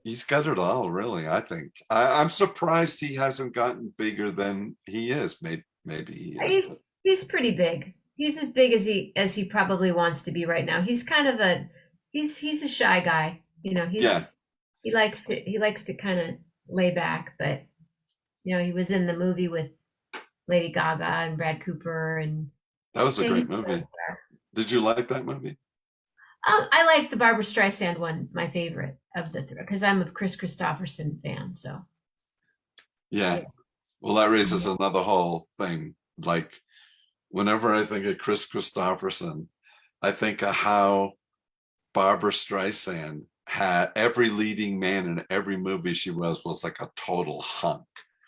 He's got it all, really, I think. I'm surprised he hasn't gotten bigger than he is. Maybe he is. He's pretty big. He's as big as he probably wants to be right now. He's kind of he's a shy guy. He likes to kind of lay back, but he was in the movie with Lady Gaga and Brad Cooper, and that was a great movie. Did you like that movie? I like the Barbara Streisand one, my favorite of the three, because I'm a Chris Christopherson fan. So Yeah. yeah. Well, that raises another whole thing. Like, whenever I think of Chris Christopherson, I think of how Barbara Streisand had every leading man in every movie she was like a total hunk.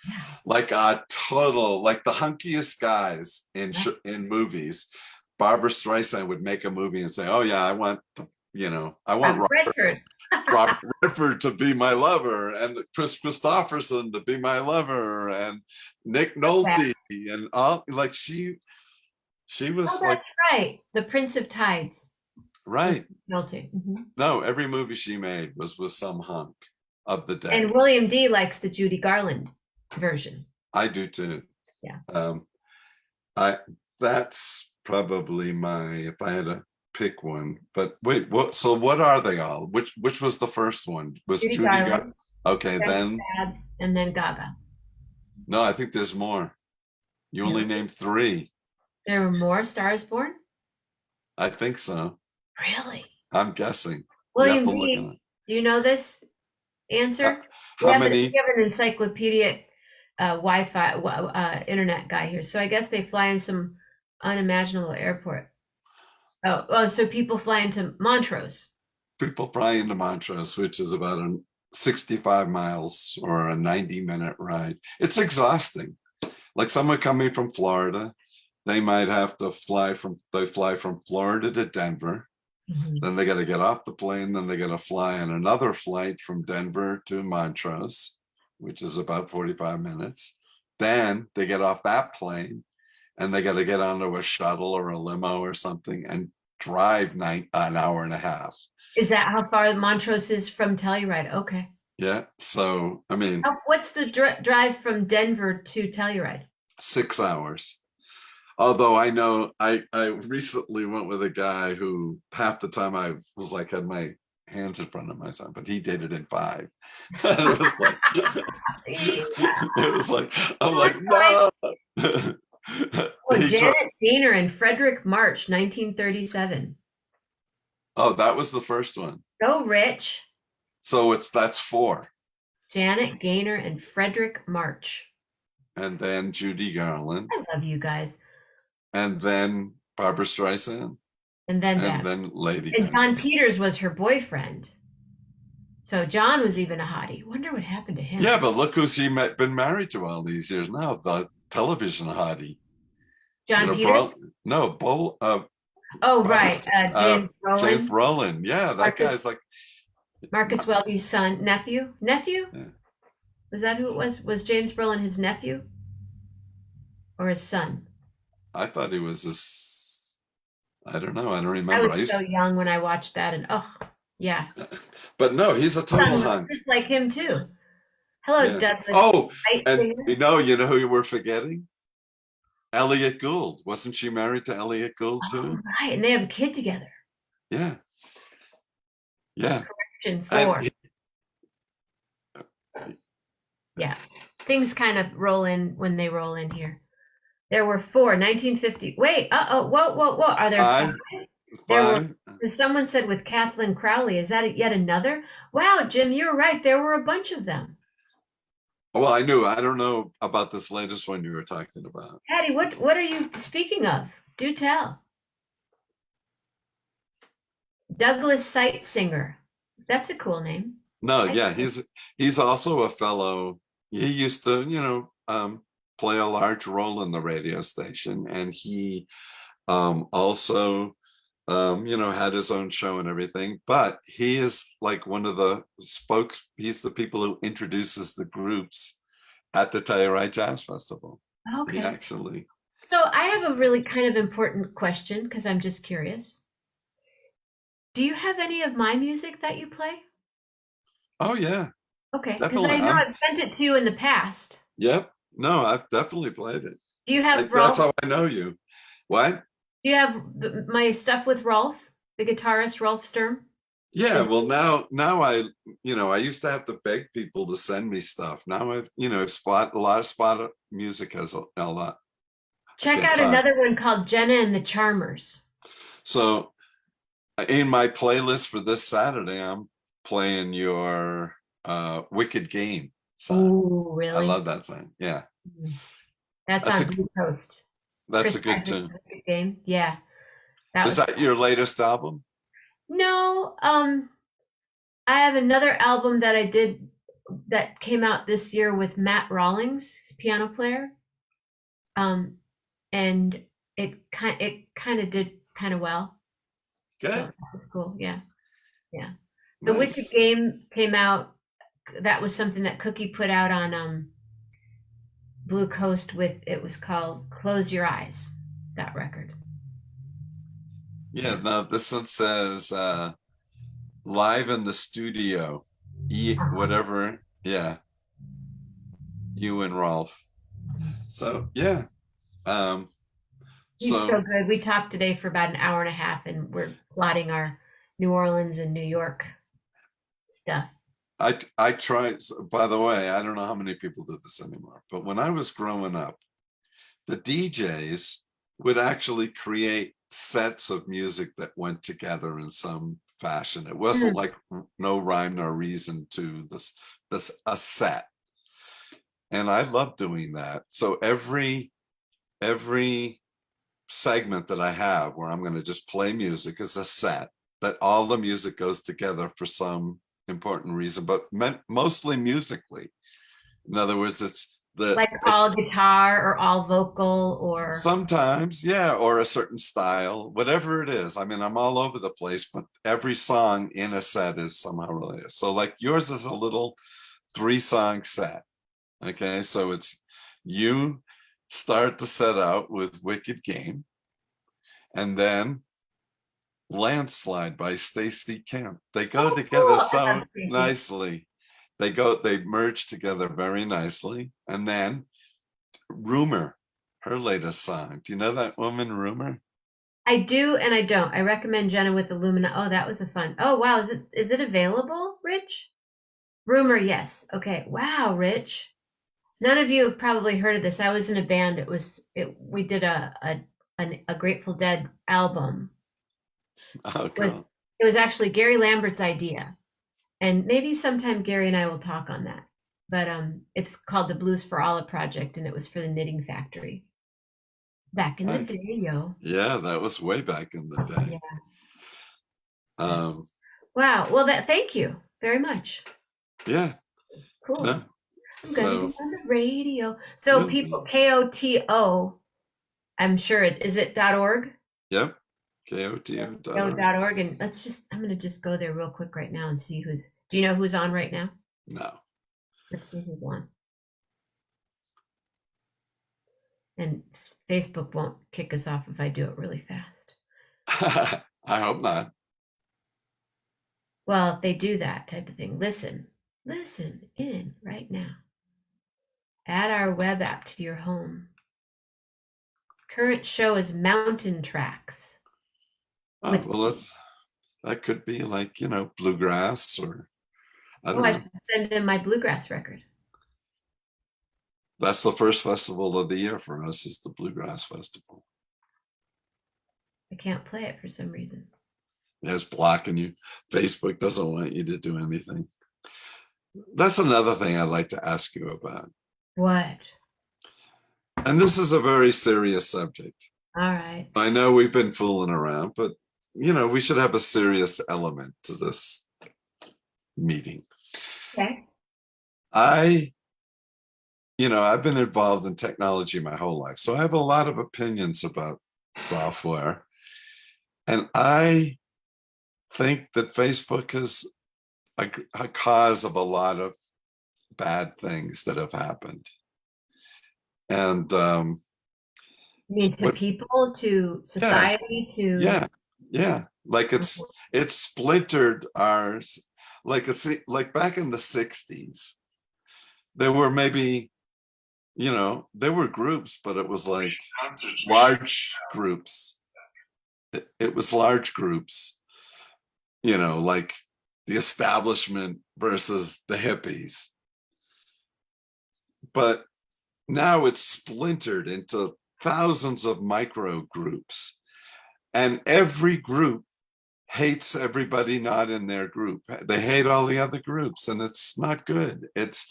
Yeah. Like a total, like the hunkiest guys in movies. Barbara Streisand would make a movie and say, "Oh yeah, I want to, I want Redford. Robert Redford to be my lover, and Chris Christopherson to be my lover, and Nick Nolte, and all like she Oh, was like that's right. The Prince of Tides. right. Guilty. Mhm. No, every movie she made was with some hunk of the And day. William D likes the Judy Garland version. I do too. Yeah. I that's probably my if I had to pick one. But wait, what? So what are they all? Which was the first one? Was Judy Judy Gar? Garland, Okay, then then Babs, and then Gaga. no, I think there's more. You only Really? named three. There were more Stars Born? I think so. Really? I'm guessing. You have William to look at it. D, do you know this answer? How We many have an encyclopedic Wi-Fi internet guy here. So I guess they fly in some unimaginable airport. Oh, so people fly into Montrose. people fly into Montrose, which is about 65 miles or a 90-minute ride? It's exhausting. Like someone coming from Florida, they might have to fly from Florida to Denver. Mhm. Then they got to get off the plane. Then they got to fly on another flight from Denver to Montrose, which is about 45 minutes. Then they get off that plane and they got to get onto a shuttle or a limo or something and drive an hour and a half. Is that how far Montrose is from Telluride? Okay. Yeah. So, I mean, What's the drive from Denver to Telluride? 6 hours. Although I know I recently went with a guy who half the time I was like had my hands in front of myself, but he did it in 5. And it was like it was like I'm like no. Oh, Janet Gaynor and Frederick March, 1937. Oh, that was the first one. Go Rich. So that's 4. Janet Gaynor and Frederick March. And then Judy Garland. I love you guys. And then Barbara Streisand. And then Lady And Gaga. John Peters was her boyfriend. So John was even a hottie. Wonder what happened to him. Yeah, but look who's been married to all these years now. The television hottie. John Peters? Oh, right. James Brolin. James Brolin. Yeah, that guy's like Marcus Welby's son, nephew? Nephew? Yeah. Was that who it was? Was James Brolin his nephew? Or his son? I thought he was this. I don't know. I don't remember. I was so young when I watched that, and oh, yeah. But no, he's a total hunk. Just like him too. Hello, Yeah. Douglas. Oh, and you know who you were forgetting? Elliot Gould. Wasn't she married to Elliot Gould too? Oh, right, and they have a kid together. Yeah. Yeah. Correction 4. Yeah. Things kind of roll in when they roll in here. There were 4, 1950. Wait, whoa. Are there 5? There were, someone said with Kathleen Crowley. Is that yet another? Wow, Jim, you were right. There were a bunch of them. Well, I knew. I don't know about this latest one you were talking about. Patty, what are you speaking of? Do tell. Douglas Sightsinger. That's a cool name. No, yeah, he's also a fellow. He used to, play a large role in the radio station, and he also, had his own show and everything. But he is like one of the he's the people who introduces the groups at the Telluride Jazz Festival. Okay. He actually. So I have a really kind of important question because I'm just curious. Do you have any of my music that you play? Oh yeah. Okay, because I know I've sent it to you in the past. Yep. No, I've definitely played it. Do you have Rolf? That's how I know you. What? Do you have my stuff with Rolf, the guitarist Rolf Sturm? Yeah, well now I used to have to beg people to send me stuff. Now I've a lot of spot music has a lot. Check out another one called Jenna and the Charmers. So In my playlist for this Saturday, I'm playing your Wicked Game song. Oh, I really? love that song. Yeah. Mhm. That's That's a on Blue Coast. that's Chris a good Isaak's tune. Wicked Game. Yeah, that Is was that fun. your latest album? No, I have another album that I did that came out this year with Matt Rawlings, his piano player. Um, and it kind of did kind of well. So Good. that was cool. Yeah. Yeah. The Wicked Nice. Game came out. That was something that Cookie put out on Blue Coast with it was called Close Your Eyes, that record. Yeah, Yeah. no, this one says live in the studio. Whatever. Yeah, you and Rolf. So yeah. Um, He's so so good. We talked today for about an hour and a half and we're plotting our New Orleans and New York stuff. I tried, by the way, I don't know how many people do this anymore, but when I was growing up, the DJs would actually create sets of music that went together in some fashion. It wasn't Mm. like no rhyme nor reason to this a set. And I love doing that. So every segment that I have where I'm going to just play music is a set that all the music goes together for some important reason, but mostly musically. In other words, it's Like all guitar or all vocal or sometimes, yeah, or a certain style, whatever it is. I mean, I'm all over the place, but every song in a set is somehow related. So, like yours is a little 3-song set. Okay, so it's you start the set out with Wicked Game, and then Landslide by Stacey Kemp. They go oh together cool. I so love Stacey. nicely. They merge together very nicely. And then Rumor, her latest song. Do you know that woman, Rumor? I do and I don't. I recommend Jenna with Illumina. Oh, that was a fun. Oh wow, is it available, Rich? Rumor, yes. Okay. Wow, Rich. None of you have probably heard of this. I was in a band. We did a Grateful Dead album. Oh, It was cool. it was actually Gary Lambert's idea. And maybe sometime Gary and I will talk on that. But it's called the Blues for Allah project and it was for the Knitting Factory. Back in the Nice. day, yo. Yeah, that was way back in the day. Yeah. Yeah. Um, Wow. Well, that thank you very much. yeah, Cool. no. I'm gonna So be on the radio. So you'll people be, KOTO, I'm sure is it .org? yep, koto.org. KO.org and I'm gonna just go there real quick right now and see do you know who's on right now? No. Let's see who's on. And Facebook won't kick us off if I do it really fast. I hope not. Well, they do that type of thing. Listen in right now. Add our web app to your home. Current show is Mountain Tracks Oh, with well, that could be like, bluegrass or I oh, don't I know. should send in my bluegrass record. That's the first festival of the year for us is the Bluegrass Festival. I can't play it for some reason. It's blocking you. Facebook doesn't want you to do anything. That's another thing I'd like to ask you about. What? And this is a very serious subject. All right. I know we've been fooling around, but we should have a serious element to this meeting. Okay. I've been involved in technology my whole life, so I have a lot of opinions about software. And I think that Facebook is a cause of a lot of bad things that have happened. And You mean to what, people, to yeah, society, to yeah. Like it's splintered ours. Like back in the 60s, there were maybe, there were groups, but it was like large groups. It was large groups, like the establishment versus the hippies. But now it's splintered into thousands of micro groups, and every group hates everybody not in their group. They hate all the other groups, and it's not good. It's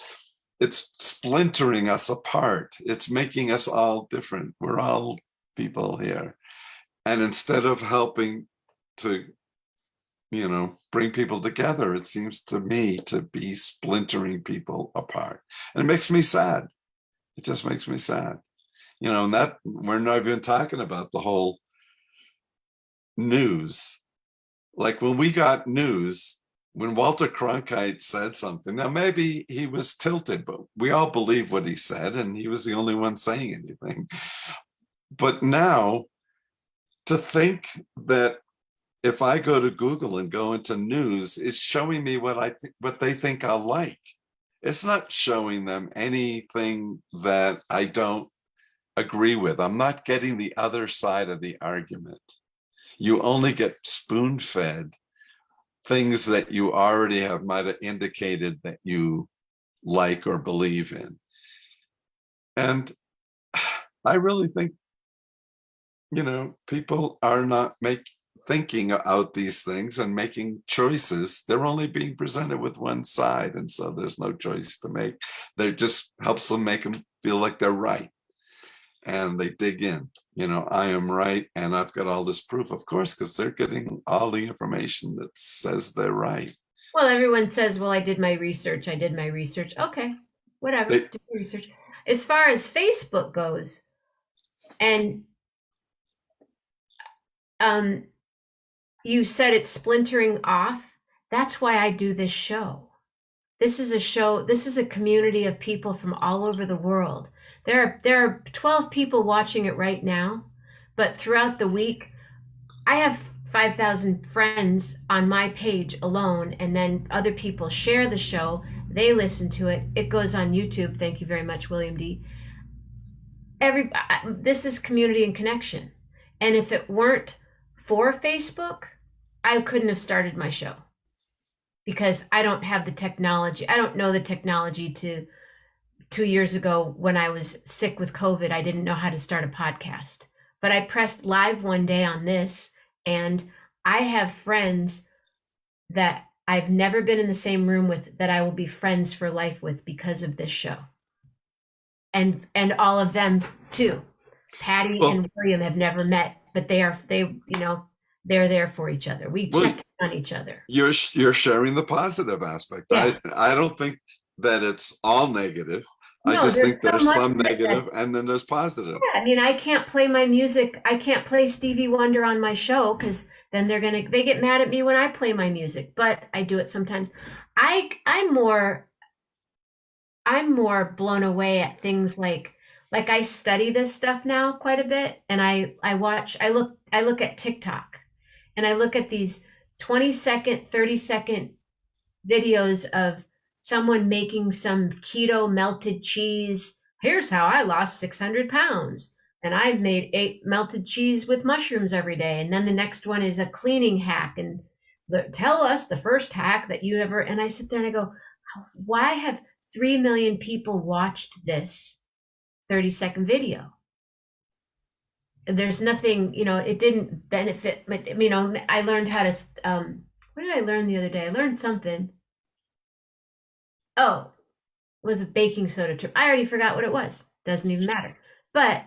splintering us apart. It's making us all different. We're all people here. And instead of helping to, bring people together, it seems to me to be splintering people apart. And it makes me sad. It just makes me sad. And that we're not even talking about the whole news. Like when we got news, when Walter Cronkite said something, now maybe he was tilted, but we all believe what he said, and he was the only one saying anything. But now, to think that if I go to Google and go into news, it's showing me what they think I'll like. It's not showing them anything that I don't agree with. I'm not getting the other side of the argument. You only get spoon-fed things that you already might have indicated that you like or believe in. And I really think, people are not thinking out these things and making choices. They're only being presented with one side, and so there's no choice to make. They just helps them make them feel like they're right. And they dig in, I am right, and I've got all this proof, of course, because they're getting all the information that says they're right. Well, everyone says, well, I did my research. Okay, whatever. Do your research. As far as Facebook goes, and you said it's splintering off. That's why I do this show. This is a community of people from all over the world. There are 12 people watching it right now, but throughout the week, I have 5,000 friends on my page alone, and then other people share the show. They listen to it. It goes on YouTube. Thank you very much, William D. This is community and connection. And if it weren't for Facebook, I couldn't have started my show, because I don't have the technology. I don't know the technology to 2 years ago when I was sick with COVID. I didn't know how to start a podcast, but I pressed live one day on this, and I have friends that I've never been in the same room with that I will be friends for life with because of this show. And all of them too. Patty and William have never met, but they're there for each other. We check on each other. You're sharing the positive aspect. Yeah. I don't think that it's all negative. No, I just think there's some negative and then there's positive. Yeah, I mean, I can't play my music. I can't play Stevie Wonder on my show because then they get mad at me when I play my music, but I do it sometimes. I'm more blown away at things like I study this stuff now quite a bit, and I look at TikTok, and I look at these 20-second, 30-second videos of someone making some keto melted cheese. Here's how I lost 600 pounds. And I've made 8 melted cheese with mushrooms every day. And then the next one is a cleaning hack. And tell us the first hack that you ever, and I sit there and I go, why have 3 million people watched this 30-second video? There's nothing, it didn't benefit. I learned how to, what did I learn the other day? I learned something. Oh, it was a baking soda trip. I already forgot what it was. Doesn't even matter. But,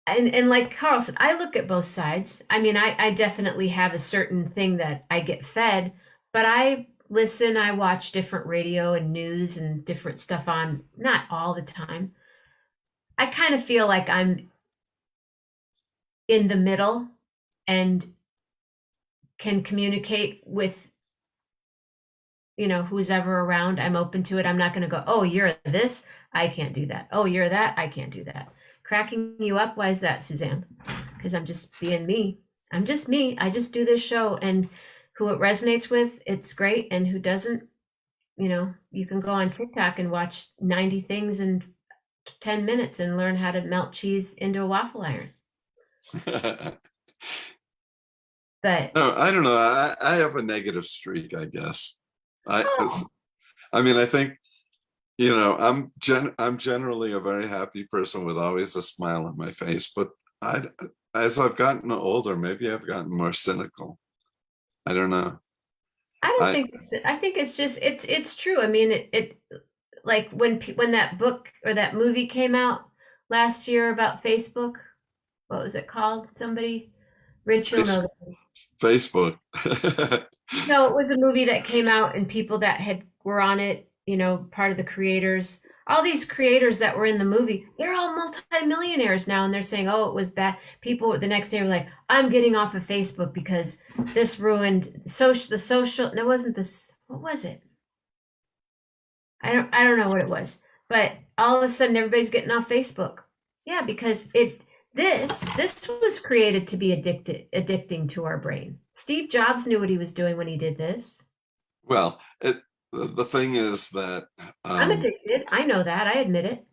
and like Carl said, I look at both sides. I mean, I definitely have a certain thing that I get fed, but I listen, I watch different radio and news and different stuff on, not all the time. I kind of feel like I'm in the middle and can communicate with who's ever around. I'm open to it. I'm not going to go, oh, you're this, I can't do that. Oh, you're that, I can't do that. Cracking you up, why is that, Suzanne? Because I'm just being me. I'm just me. I just do this show, and who it resonates with, it's great, and who doesn't, you can go on TikTok and watch 90 things in 10 minutes and learn how to melt cheese into a waffle iron. But no, I don't know. I have a negative streak, I guess. I think, I'm generally a very happy person with always a smile on my face, but I, as I've gotten older, maybe I've gotten more cynical. I don't know. I don't I think I think it's just it's true. I mean, it like when that book or that movie came out last year about Facebook, what was it called? Somebody, Rich, you'll know. face, Facebook. No, it was a movie that came out and people that had were on it, part of the creators. All these creators that were in the movie, they're all multimillionaires now, and they're saying, "Oh, it was bad." People the next day were like, "I'm getting off of Facebook because this ruined social the social." No, it wasn't this. What was it? I don't know what it was. But all of a sudden everybody's getting off Facebook. Yeah, because this was created to be addicting to our brain. Steve Jobs knew what he was doing when he did this. Well, the thing is that I'm addicted. I know that. I admit it.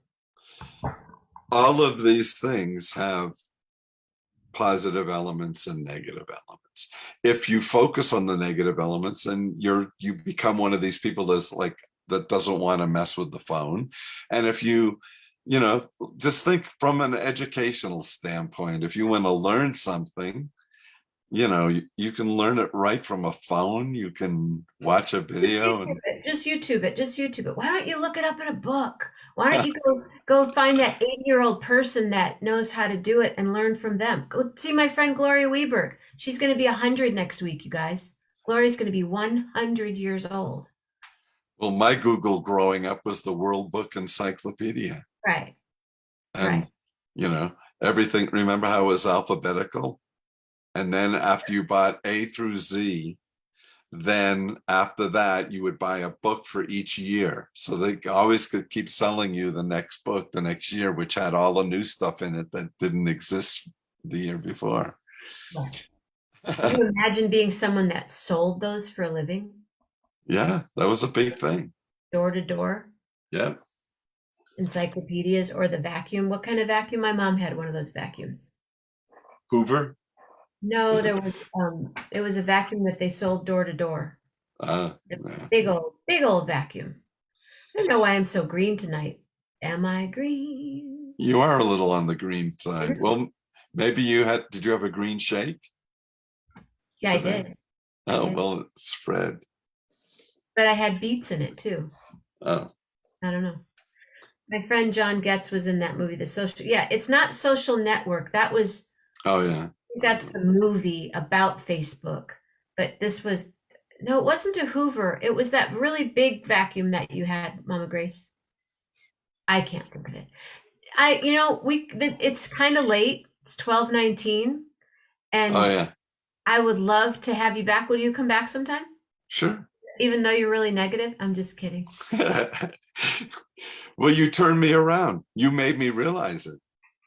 all of these things have positive elements and negative elements. If you focus on the negative elements, and you become one of these people that doesn't want to mess with the phone. And if you know, just think from an educational standpoint, if you want to learn something, you can learn it right from a phone. You can watch a video and Just YouTube it. Just YouTube it. Why don't you look it up in a book? Why don't you go find that 80-year-old person that knows how to do it and learn from them? Go see my friend Gloria Weberg. She's going to be 100 next week, you guys. Gloria's going to be 100 years old. well, my Google growing up was the World Book Encyclopedia. Right. And Right. Everything, remember how it was alphabetical? And then after you bought A through Z, then after that you would buy a book for each year, so they always could keep selling you the next book the next year, which had all the new stuff in it that didn't exist the year before. Right. Can you imagine being someone that sold those for a living, Yeah, that was a big thing. door to door, Yeah. encyclopedias, or the vacuum? What kind of vacuum? My mom had one of those vacuums. Hoover. No, it was a vacuum that they sold door to door. The Yeah. big old vacuum. I don't know why I'm so green tonight. Am I green? You are a little on the green I side. know. Well, maybe did you have a green shake Yeah, I today? did. I Oh, did. well, it's spread. But I had beets in it too. Oh, I don't know. My friend John Getz was in that movie, The Social. Yeah, it's not Social Network. oh yeah. That's the movie about Facebook. But this was, no, it wasn't a Hoover. It was that really big vacuum that you had, Mama Grace. I can't think of it. It's kind of late. It's 12:19, Oh and yeah. I would love to have you back. Will you come back sometime? Sure. Even though you're really negative? I'm just kidding. Well, you turned me around. You made me realize it.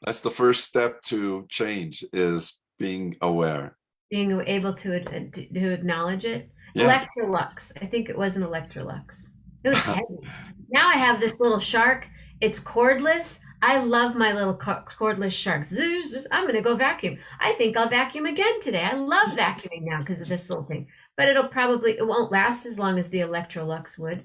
That's the first step to change, is being aware. Being able to acknowledge it. Yeah. Electrolux. I think it was an Electrolux. It was heavy. Now I have this little shark. It's cordless. I love my little cordless sharks. I'm going to go vacuum. I think I'll vacuum again today. I love vacuuming now because of this little thing. But it won't last as long as the Electrolux would.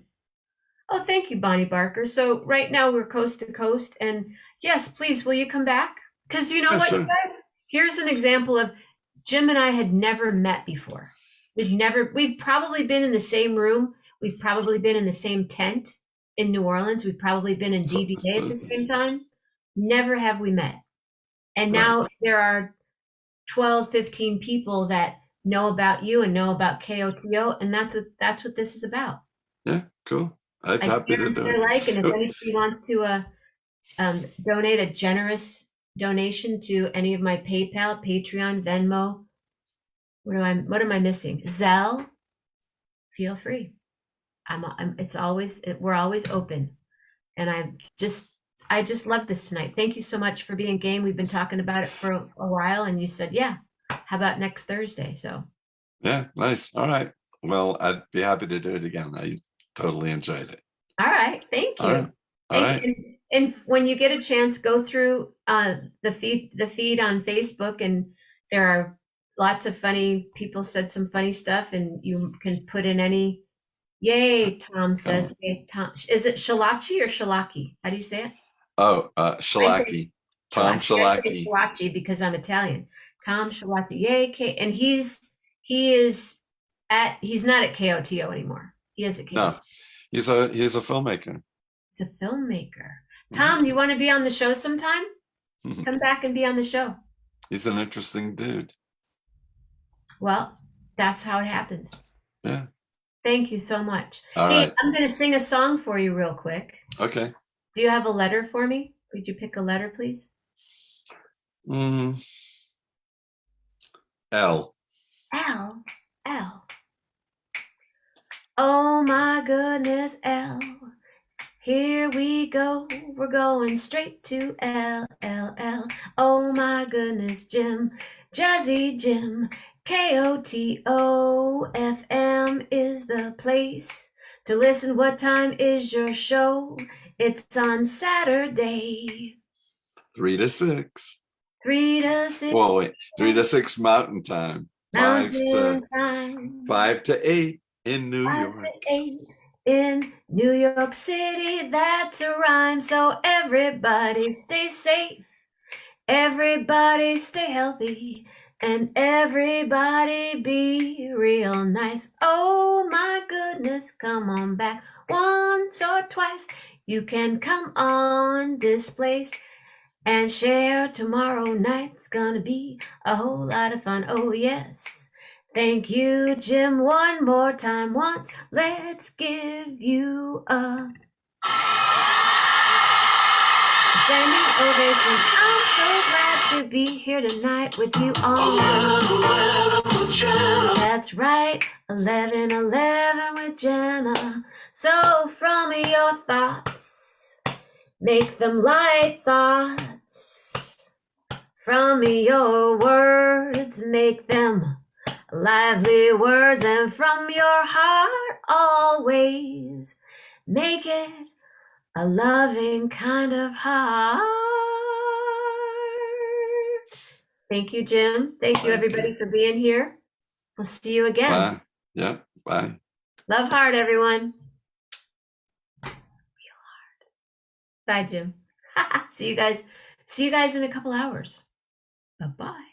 Oh, thank you, Bonnie Barker. So right now we're coast to coast. And yes, please, will you come back? Because you know Yeah, what, you sure. guys? Here's an example of Jim and I had never met before. We've probably been in the same room. We've probably been in the same tent in New Orleans. We've probably been in DVA at the same time. Never have we met. And Right. now there are 12, 15 people that know about you and know about KOTO. And that's what this is about. Yeah, cool. I'd I happy share to and do share like, and if it. anybody wants to donate a generous donation to any of my PayPal, Patreon, Venmo, what am I missing? Zelle, feel free. We're always open. And I just love this tonight. Thank you so much for being game. We've been talking about it for a while, and you said, yeah, how about next Thursday? So, Yeah, nice. All right. Well, I'd be happy to do it again. I totally enjoyed it. all right. Thank All you. right. All right. And when you get a chance, go through the feed on Facebook, and there are lots of funny people said some funny stuff, and you can put in any. Yay, Tom says. Oh, Yay, Tom. Is it Shalaki or Shalaki? How do you say it? I say Shalaki. Tom I say Shalaki. Schillaci because I'm Italian. Tom Schillaci, yay, and he's not at KOTO anymore. He is at No, KOTO. he's a filmmaker. He's a filmmaker. Mhm. Tom, do you want to be on the show sometime? Come back and be on the show. He's an interesting dude. Well, that's how it happens. Yeah. Thank you so much. All Hey, right. I'm going to sing a song for you real quick. Okay. Do you have a letter for me? Would you pick a letter, please? L. L. L. Oh my goodness, L. Here we go. We're going straight to L. L. L. Oh my goodness, Jim. Jazzy Jim. KOTO FM is the place to listen. What time is your show? It's on Saturday. 3 to 6. 3 to 6. Well, wait. 3 to 6 Mountain Time. 5 Mountain time. to 8 in New 5 York. to 8 in New York City. That's a rhyme. So everybody stay safe. Everybody stay healthy. And everybody be real nice. Oh my goodness, come on back once or twice. You can come on Displaced and share tomorrow night. It's gonna be a whole lot of fun. Oh yes. Thank you, Jim, one more time. Once, let's give you a standing ovation. I'm so glad to be here tonight with you all. That's right, 11:11 with Jenna. So from your thoughts, make them light thoughts. From your words, make them lively words, and from your heart always make it a loving kind of heart. Thank you, Jim. Thank you, everybody, for being here. We'll see you again. Bye. Yep. Bye. Love hard, everyone. Real hard. Bye, Jim. See you guys. See you guys in a couple hours. Bye-bye.